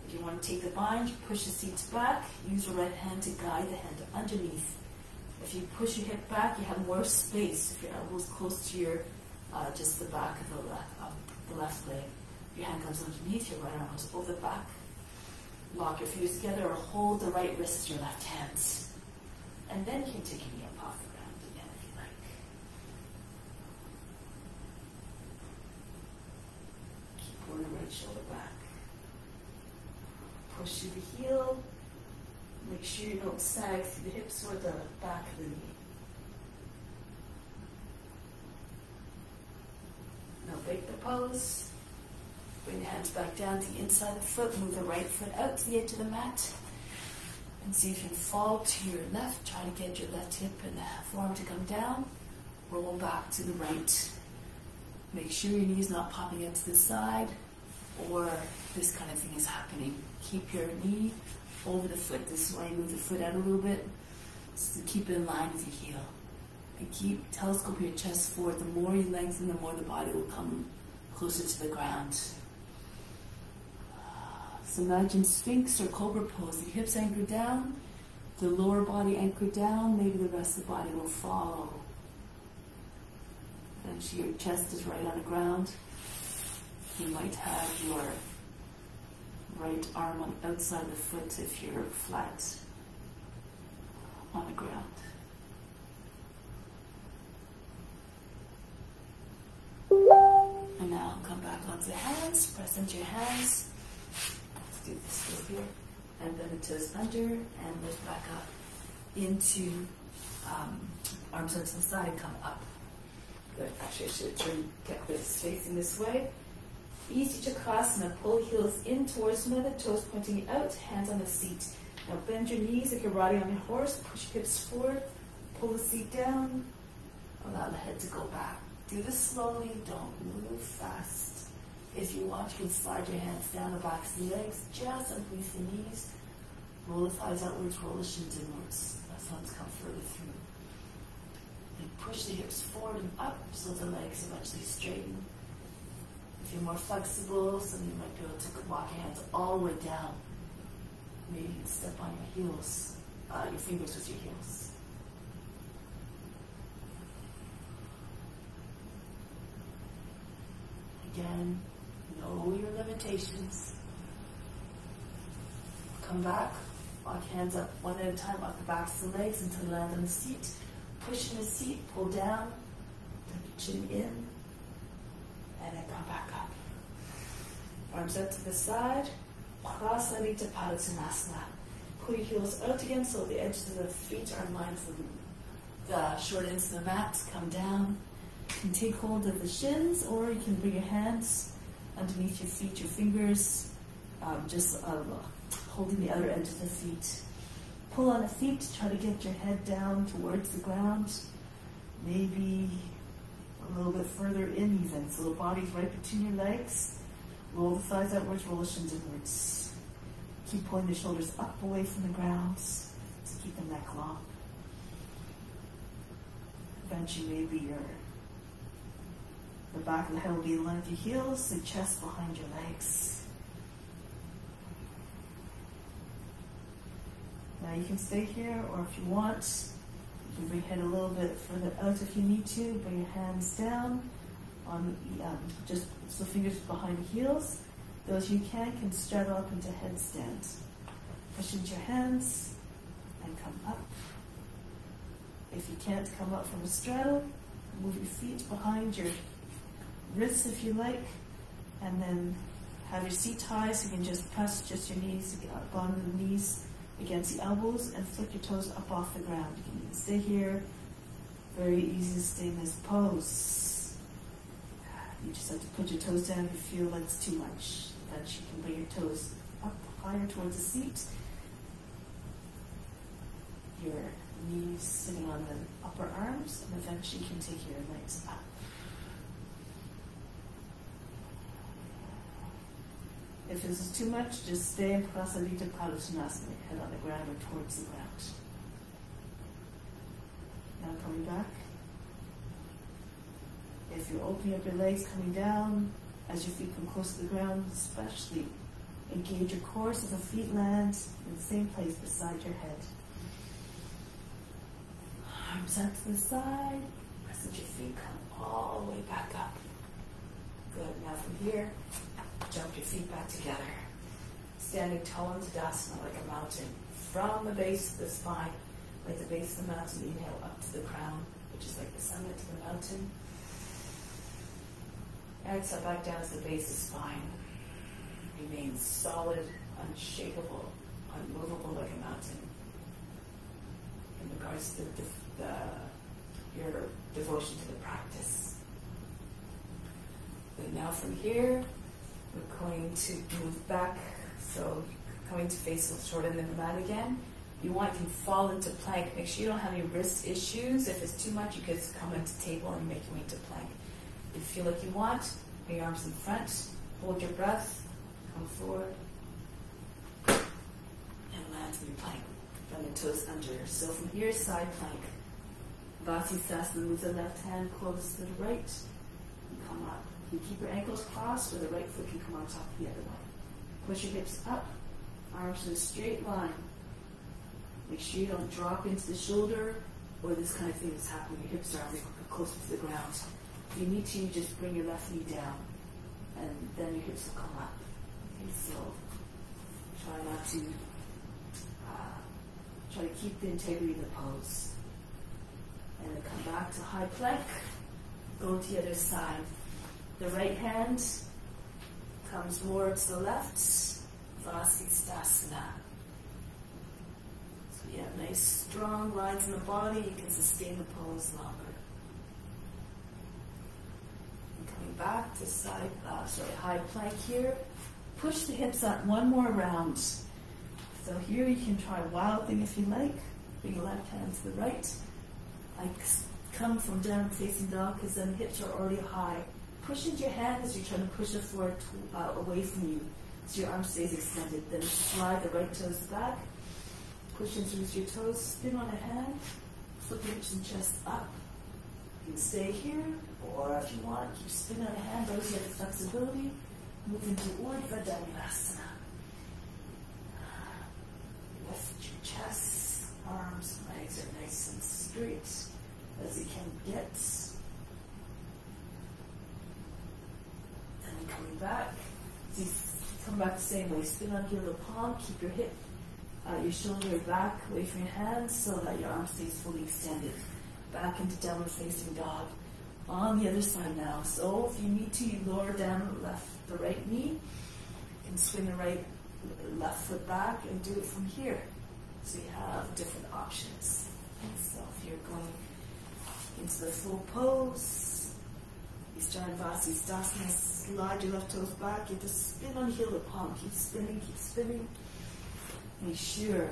If you want to take the bind, push the seat back. Use your right hand to guide the hand underneath. If you push your hip back, you have more space. If your elbow's close to your just the back of the left leg. Your hand comes underneath, your right arm goes over the back. Lock your fingers together or hold the right wrist as your left hand. And then you can take your knee up off the ground again if you like. Keep pulling the right shoulder back. Push through the heel. Make sure you don't sag through the hips or the back of the knee. Now break the pose. Bring the hands back down to the inside of the foot. Move the right foot out to the edge of the mat. And see if you can fall to your left. Try to get your left hip and forearm to come down. Roll back to the right. Make sure your knee's not popping out to the side or this kind of thing is happening. Keep your knee over the foot. This is why you move the foot out a little bit. So keep it in line with your heel. And keep telescoping your chest forward. The more you lengthen, the more the body will come closer to the ground. So imagine Sphinx or Cobra pose. The hips anchored down, the lower body anchored down, maybe the rest of the body will follow. Eventually your chest is right on the ground. You might have your right arm on the outside of the foot if you're flat on the ground. And now come back onto the hands, press into your hands. Let's do this still here. And then the toes under and lift back up into arms onto the side and come up. Good. Actually, I should get this facing this way. Easy Chakrasana. Pull heels in towards one another, toes pointing out, hands on the seat. Now bend your knees like you're riding on your horse. Push your hips forward. Pull the seat down. Allow the head to go back. Do this slowly. Don't move fast. If you want, you can slide your hands down the backs of the legs, just underneath the knees. Roll the thighs outwards, roll the shins inwards. That's how it's come further through. And push the hips forward and up so the legs eventually straighten. If you're more flexible, some of you might be able to walk your hands all the way down. Maybe you can step on your heels, your fingers with your heels. Again, know your limitations. Come back, walk hands up one at a time off the backs of the legs until you land on the seat. Push in the seat, pull down, tuck your chin in, and then come back up. Arms out to the side, Prasarita Padottanasana. Pull your heels out again so the edges of the feet are in line with the short ends of the mat. Come down. You can take hold of the shins, or you can bring your hands underneath your feet, your fingers, holding the other end of the feet. Pull on the feet, try to get your head down towards the ground, maybe a little bit further in even, so the body's right between your legs. Roll the thighs outwards, roll the shins inwards. Keep pulling the shoulders up away from the ground to keep the neck long. Eventually maybe the back of the head will be in line with your heels, the chest behind your legs. Now you can stay here, or if you want, you can bring your head a little bit further out if you need to. Bring your hands down on just so fingers behind the heels. Those you can straddle up into headstand. Push into your hands and come up. If you can't come up from a straddle, move your feet behind your wrists if you like, and then have your seat high so you can just press just your knees, bottom of the knees against the elbows, and flick your toes up off the ground. You can stay here. Very easy to stay in this pose. You just have to put your toes down if you feel like it's too much. Then you can bring your toes up higher towards the seat. Your knees sitting on the upper arms, and eventually you can take your legs up. If this is too much, just stay in Prasarita Padottanasana, head on the ground or towards the ground. Now coming back. If you're opening up your legs, coming down, as your feet come close to the ground, especially engage your core so the feet land in the same place beside your head. Arms out to the side, press into your feet, come all the way back up. Good, now from here, jump your feet back together. Standing tall in Tadasana like a mountain. From the base of the spine, like the base of the mountain, inhale up to the crown, which is like the summit to the mountain. Exhale back down to the base of the spine. Remain solid, unshakable, unmovable like a mountain. In regards to your devotion to the practice. But now from here, we're going to move back, so coming to face with short end of the mat again. You want, you can fall into plank. Make sure you don't have any wrist issues. If it's too much, you can just come into table and make your way into plank. If you feel like you want, bring your arms in front, hold your breath, come forward, and land in your plank. From the toes under. So from here, side plank. Vasisthasana, move the left hand close to the right, and come up. You keep your ankles crossed, or the right foot can come on top of the other one. Push your hips up, arms in a straight line. Make sure you don't drop into the shoulder, or this kind of thing is happening. Your hips are closer to the ground. If you need to, you just bring your left knee down. and then your hips will come up. Okay, so try not to, try to keep the integrity of the pose. And then come back to high plank, go to the other side. The right hand comes more to the left, Vasisthasana. So you have nice strong lines in the body, you can sustain the pose longer. And coming back to side, high plank here, push the hips up one more round. So here you can try wild thing if you like, bring your left hand to the right. I come from down facing dog because then hips are already high. Push into your hand as you're trying to push the floor away from you, so your arm stays extended. Then slide the right toes back, push into your toes, spin on a hand, flip your hips and chest up. You can stay here, or if you want, keep spinning on a hand, those you have the flexibility, move into Urdhva Dhanurasana. Lift your chest, arms, legs are nice and straight as you can get. And coming back, so you come back the same way. Spin on heel to palm, keep your hip, your shoulder back away from your hands so that your arm stays fully extended. Back into downward facing dog. On the other side now. So if you need to, you lower down the right knee. You can swing the left foot back and do it from here. So you have different options. And so if you're going into the full pose, you start Vasisthasana, slide your left toes back, you just spin on heel to palm, keep spinning, make sure.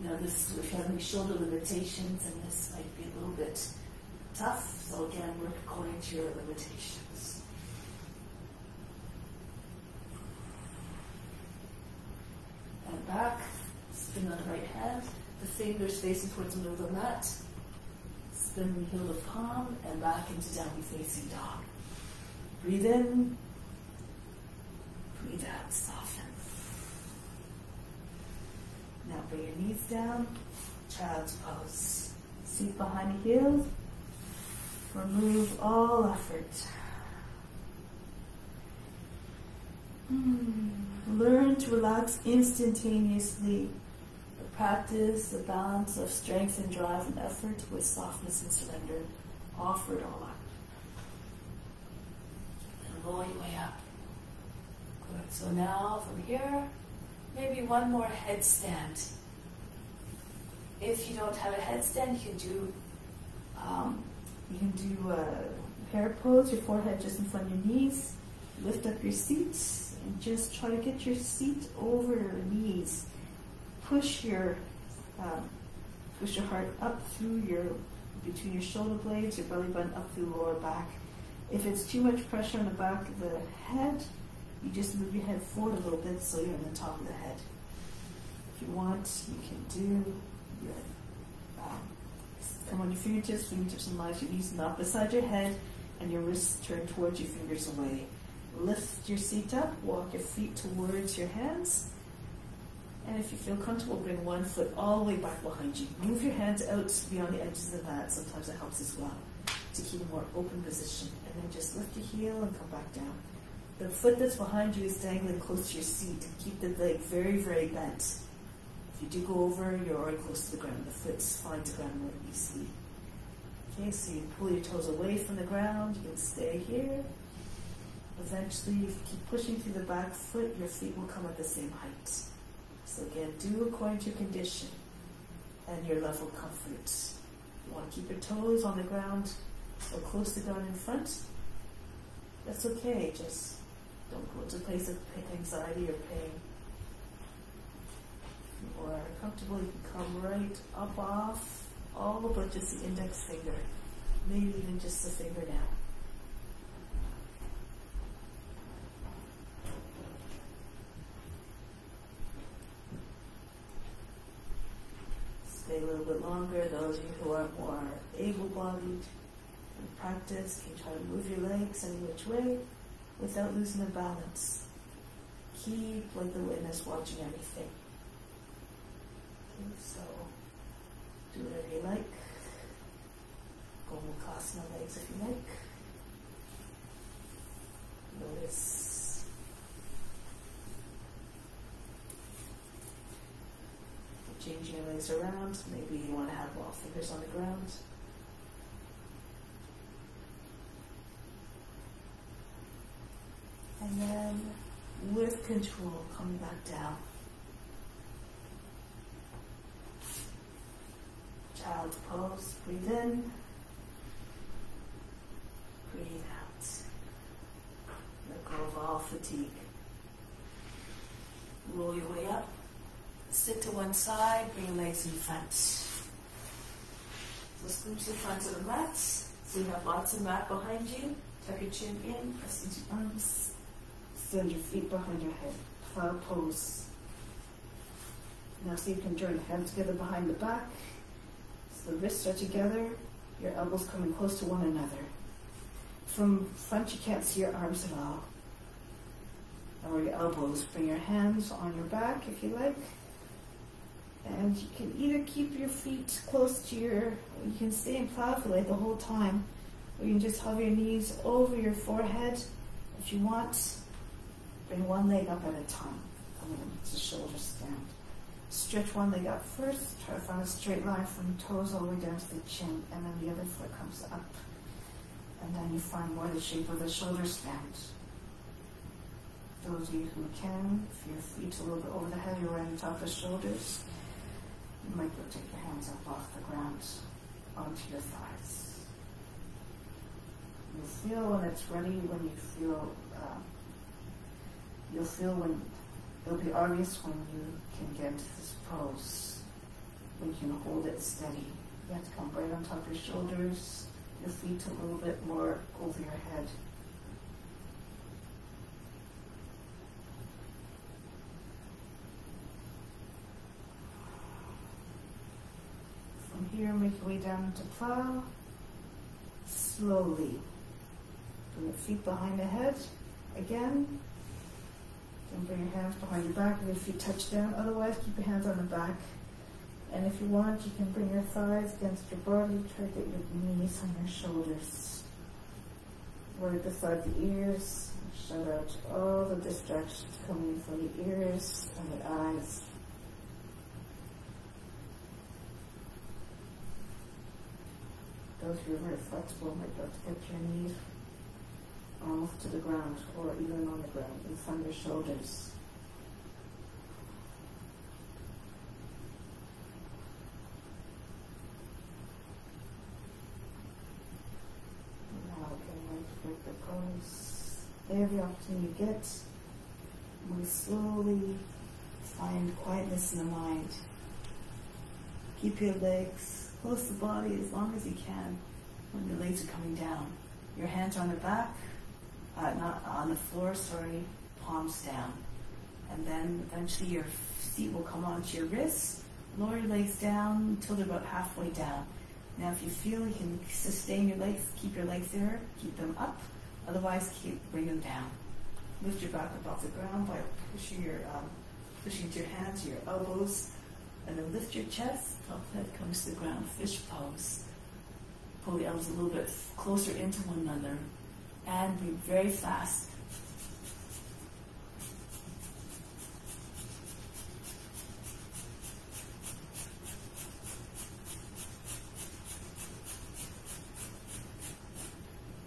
Now this, if you have any shoulder limitations, and this might be a little bit tough, so again, work according to your limitations. And back, spin on the right hand, the fingers facing towards the middle of the mat. Spin heel to palm and back into downward facing dog. Breathe in, breathe out, soften. Now bring your knees down, child's pose. Seat behind the heels, remove all effort. Learn to relax instantaneously. Practice the balance of strength and drive and effort with softness and surrender. Offer it all up. And roll your way up. Good. So now from here, maybe one more headstand. If you don't have a headstand, you can do a hair pose, your forehead just in front of your knees. Lift up your seat and just try to get your seat over your knees. Push your heart up through between your shoulder blades, your belly button up through the lower back. If it's too much pressure on the back of the head, you just move your head forward a little bit so you're on the top of the head. If you want, you can do your, come on your fingertips in line with your knees not beside your head, and your wrists turn towards your fingers away. Lift your seat up, walk your feet towards your hands. And if you feel comfortable, bring one foot all the way back behind you. Move your hands out beyond the edges of the mat. Sometimes it helps as well to keep a more open position. And then just lift your heel and come back down. The foot that's behind you is dangling close to your seat. Keep the leg very, very bent. If you do go over, you're already close to the ground. The foot's fine to ground more easily. Okay, so you pull your toes away from the ground. You can stay here. Eventually, if you keep pushing through the back foot, your feet will come at the same height. So again, do according to your condition and your level of comfort. You want to keep your toes on the ground or close to the ground in front. That's okay, just don't go into a place of anxiety or pain. If you are comfortable, you can come right up off, all but just the index finger, maybe even just the fingernail. Stay a little bit longer. Those of you who are more able-bodied and practice can try to move your legs any which way without losing the balance. Keep like the witness watching everything. Okay, so do whatever you like. Go Mukasana legs if you like. Notice. Change your legs around. Maybe you want to have all fingers on the ground. And then, with control, coming back down. Child's pose. Breathe in. Breathe out. Let go of all fatigue. Roll your way up. Sit to one side. Bring your legs in front. So scoot to the front of the mat. So you have lots of mat behind you. Tuck your chin in. Press into your arms. Send your feet behind your head. Plow pose. Now see if you can join the hands together behind the back. So the wrists are together. Your elbows coming close to one another. From front you can't see your arms at all. Or your elbows. Bring your hands on your back if you like. And you can either keep your feet close to you can stay in plow fillet the whole time. Or you can just hover your knees over your forehead if you want. Bring one leg up at a time. It's a shoulder stand. Stretch one leg up first. Try to find a straight line from toes all the way down to the chin. And then the other foot comes up. And then you find more the shape of the shoulder stand. Those of you who can, if your feet's a little bit over the head, you're right on top of the shoulders, you might go take your hands up off the ground onto your thighs. You'll feel when it's ready, when you feel, you'll feel when, it'll be obvious when you can get into this pose, when you can hold it steady. You have to come right on top of your shoulders, your feet a little bit more over your head. From here, make your way down into plow. Slowly. Bring your feet behind the head. Again. Then bring your hands behind your back and your feet touch down. Otherwise, keep your hands on the back. And if you want, you can bring your thighs against your body. Try to get your knees on your shoulders. Right beside the ears. Shut out all the distractions coming from the ears and the eyes. Those who are very flexible might be able to get your knees almost to the ground or even on the ground in front of your shoulders. Now again, like to break the pose. Every opportunity you get, we slowly find quietness in the mind. Keep your legs close to the body as long as you can when your legs are coming down. Your hands are on the back, not on the floor, sorry, palms down. And then eventually your feet will come onto your wrists. Lower your legs down until they're about halfway down. Now if you feel you can sustain your legs, keep your legs there, keep them up. Otherwise, bring them down. Lift your back up off the ground by pushing your hands, your elbows, and then lift your chest. Top of the head comes to the ground. Fish pose. Pull the elbows a little bit closer into one another, and breathe very fast.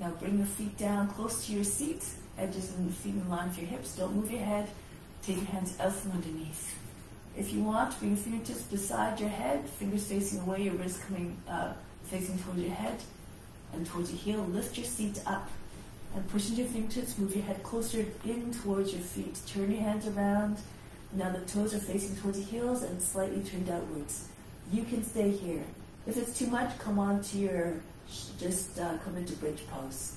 Now bring your feet down close to your seat, edges and feet in line with your hips. Don't move your head. Take your hands out from underneath. If you want, bring your fingertips beside your head, fingers facing away, your wrists coming facing towards your head and towards your heel. Lift your seat up and push into your fingertips. Move your head closer in towards your feet. Turn your hands around. Now the toes are facing towards the heels and slightly turned outwards. You can stay here. If it's too much, come on to your, come into bridge pose.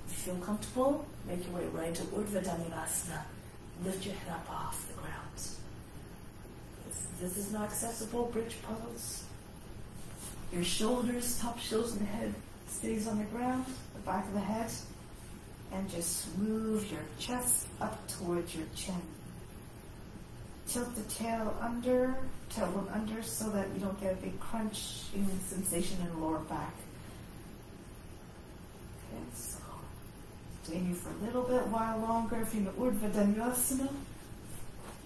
If you feel comfortable, make your way right into Urdhva Dhanurasana. Lift your head up off the ground. If this is not accessible, bridge pose. Your shoulders, top shoulders and head stays on the ground, the back of the head, and just move your chest up towards your chin. Tilt the tailbone under so that you don't get a big crunching sensation in the lower back. Okay, so Stay here for a little bit while longer if you're in Urdhva Dhanurasana.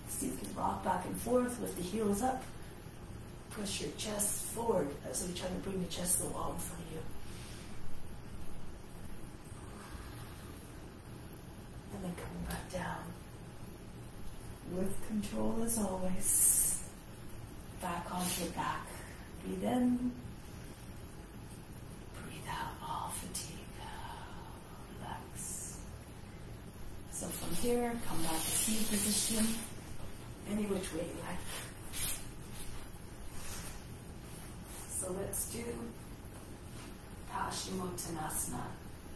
See if you can rock back and forth, lift the heels up, push your chest forward as we try to bring the chest to the wall in front of you. And then coming back down. With control as always. Back onto your back. Breathe in. Breathe out all fatigue. Relax. So from here, come back to seated position. Any which way you like. So let's do Paschimottanasana.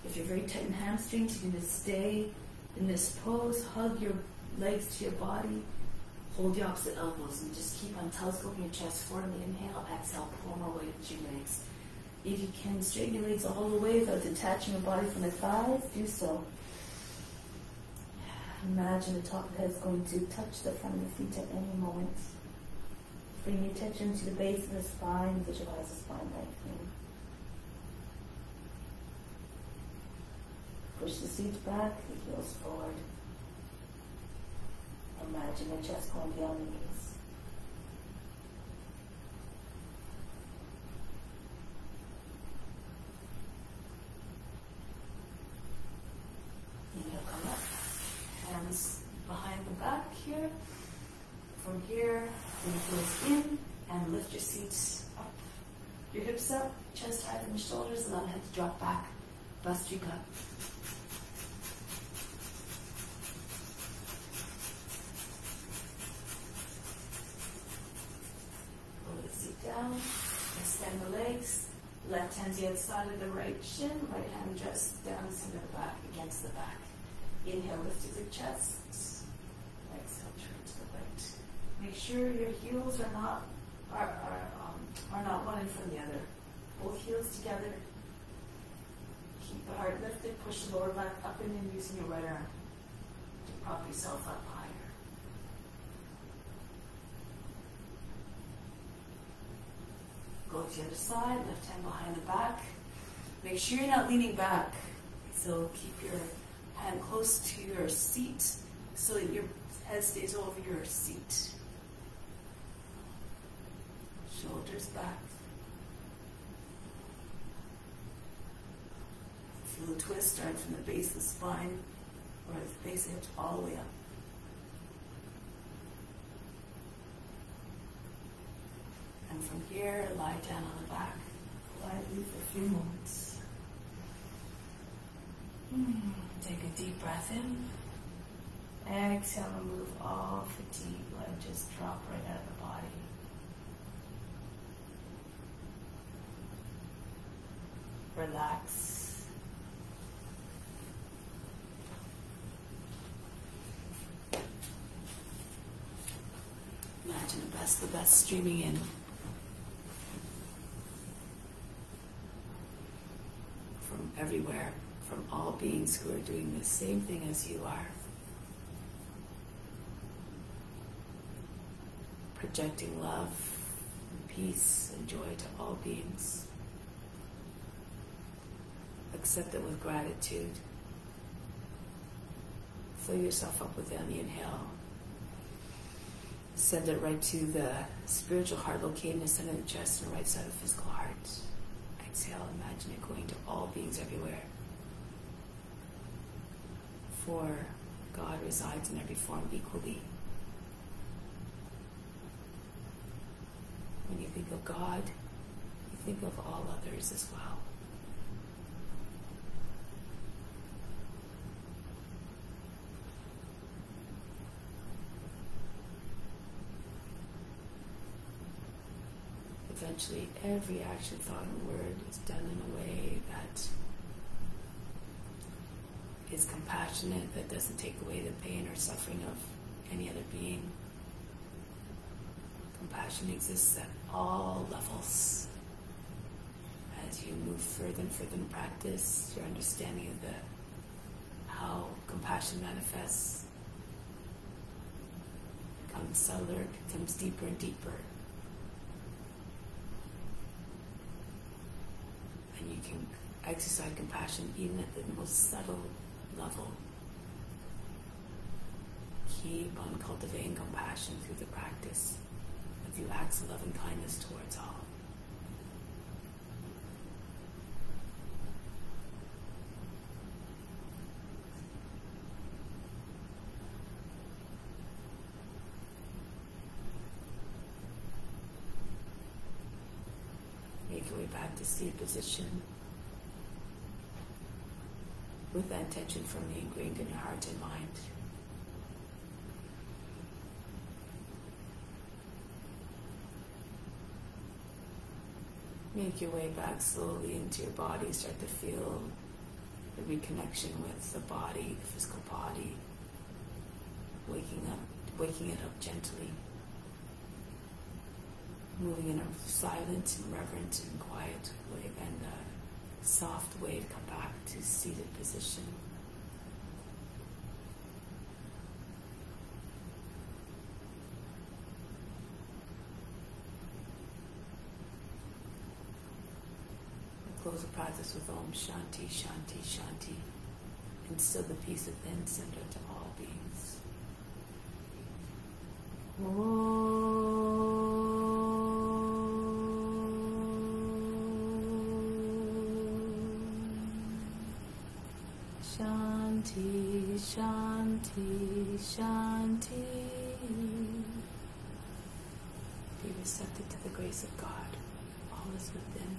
If you're very tight in hamstrings, you're going to stay in this pose. Hug your legs to your body. Hold the opposite elbows and just keep on telescoping your chest forward on the inhale. Exhale, pull more weight into your legs. If you can straighten your legs all the way without detaching your body from the thighs, do so. Imagine the top of the head is going to touch the front of the feet at any moment. Bring your attention to the base of the spine. Visualize the spine lengthening. Push the seat back, the heels forward. Imagine the chest going beyond the knees. Inhale, come up. Hands behind the back here. From here, bring the heels in and lift your seats up. Your hips up, chest higher than the shoulders, allow the head to drop back. Bust your gut. Pull the seat down. Extend the legs. Left hand's the outside of the right shin. Right hand just down the center of the back against the back. Inhale, lift to the chest. Exhale, turn to the right. Make sure your heels are not one in front of the other. Both heels together. Keep the heart lifted. Push the lower back up and in using your right arm to prop yourself up higher. Go to the other side. Left hand behind the back. Make sure you're not leaning back. So keep your hand close to your seat so that your head stays over your seat. Shoulders back. Feel the twist starting from the base of the spine or the base of the hips all the way up. And from here, lie down on the back quietly for a few moments. Take a deep breath in. Exhale, remove all fatigue. Let it just drop right out of the body. Relax. Imagine the best streaming in. From everywhere, from all beings who are doing the same thing as you are. Projecting love, and peace, and joy to all beings. Accept it with gratitude. Fill yourself up with it on the inhale. Send it right to the spiritual heart located in the center of the chest and the right side of the physical heart. Exhale, imagine it going to all beings everywhere. For God resides in every form equally. When you think of God, you think of all others as well. Eventually, every action, thought, and word is done in a way that is compassionate, that doesn't take away the pain or suffering of any other being. Compassion exists at all levels. As you move further and further in practice, your understanding of how compassion manifests becomes subtler, becomes deeper and deeper. And you can exercise compassion even at the most subtle level. Keep on cultivating compassion through the practice as you act loving kindness towards all. Make your way back to seated position with that intention firmly ingrained in your heart and mind. Make your way back slowly into your body. Start to feel the reconnection with the body, the physical body. Waking it up gently. Moving in a silent and reverent and quiet way, and a soft way to come back to seated position. We'll close the practice with Om Shanti, Shanti, Shanti. Instill the peace within, center to all beings. Shanti, Shanti, Shanti. Be receptive to the grace of God. All is within.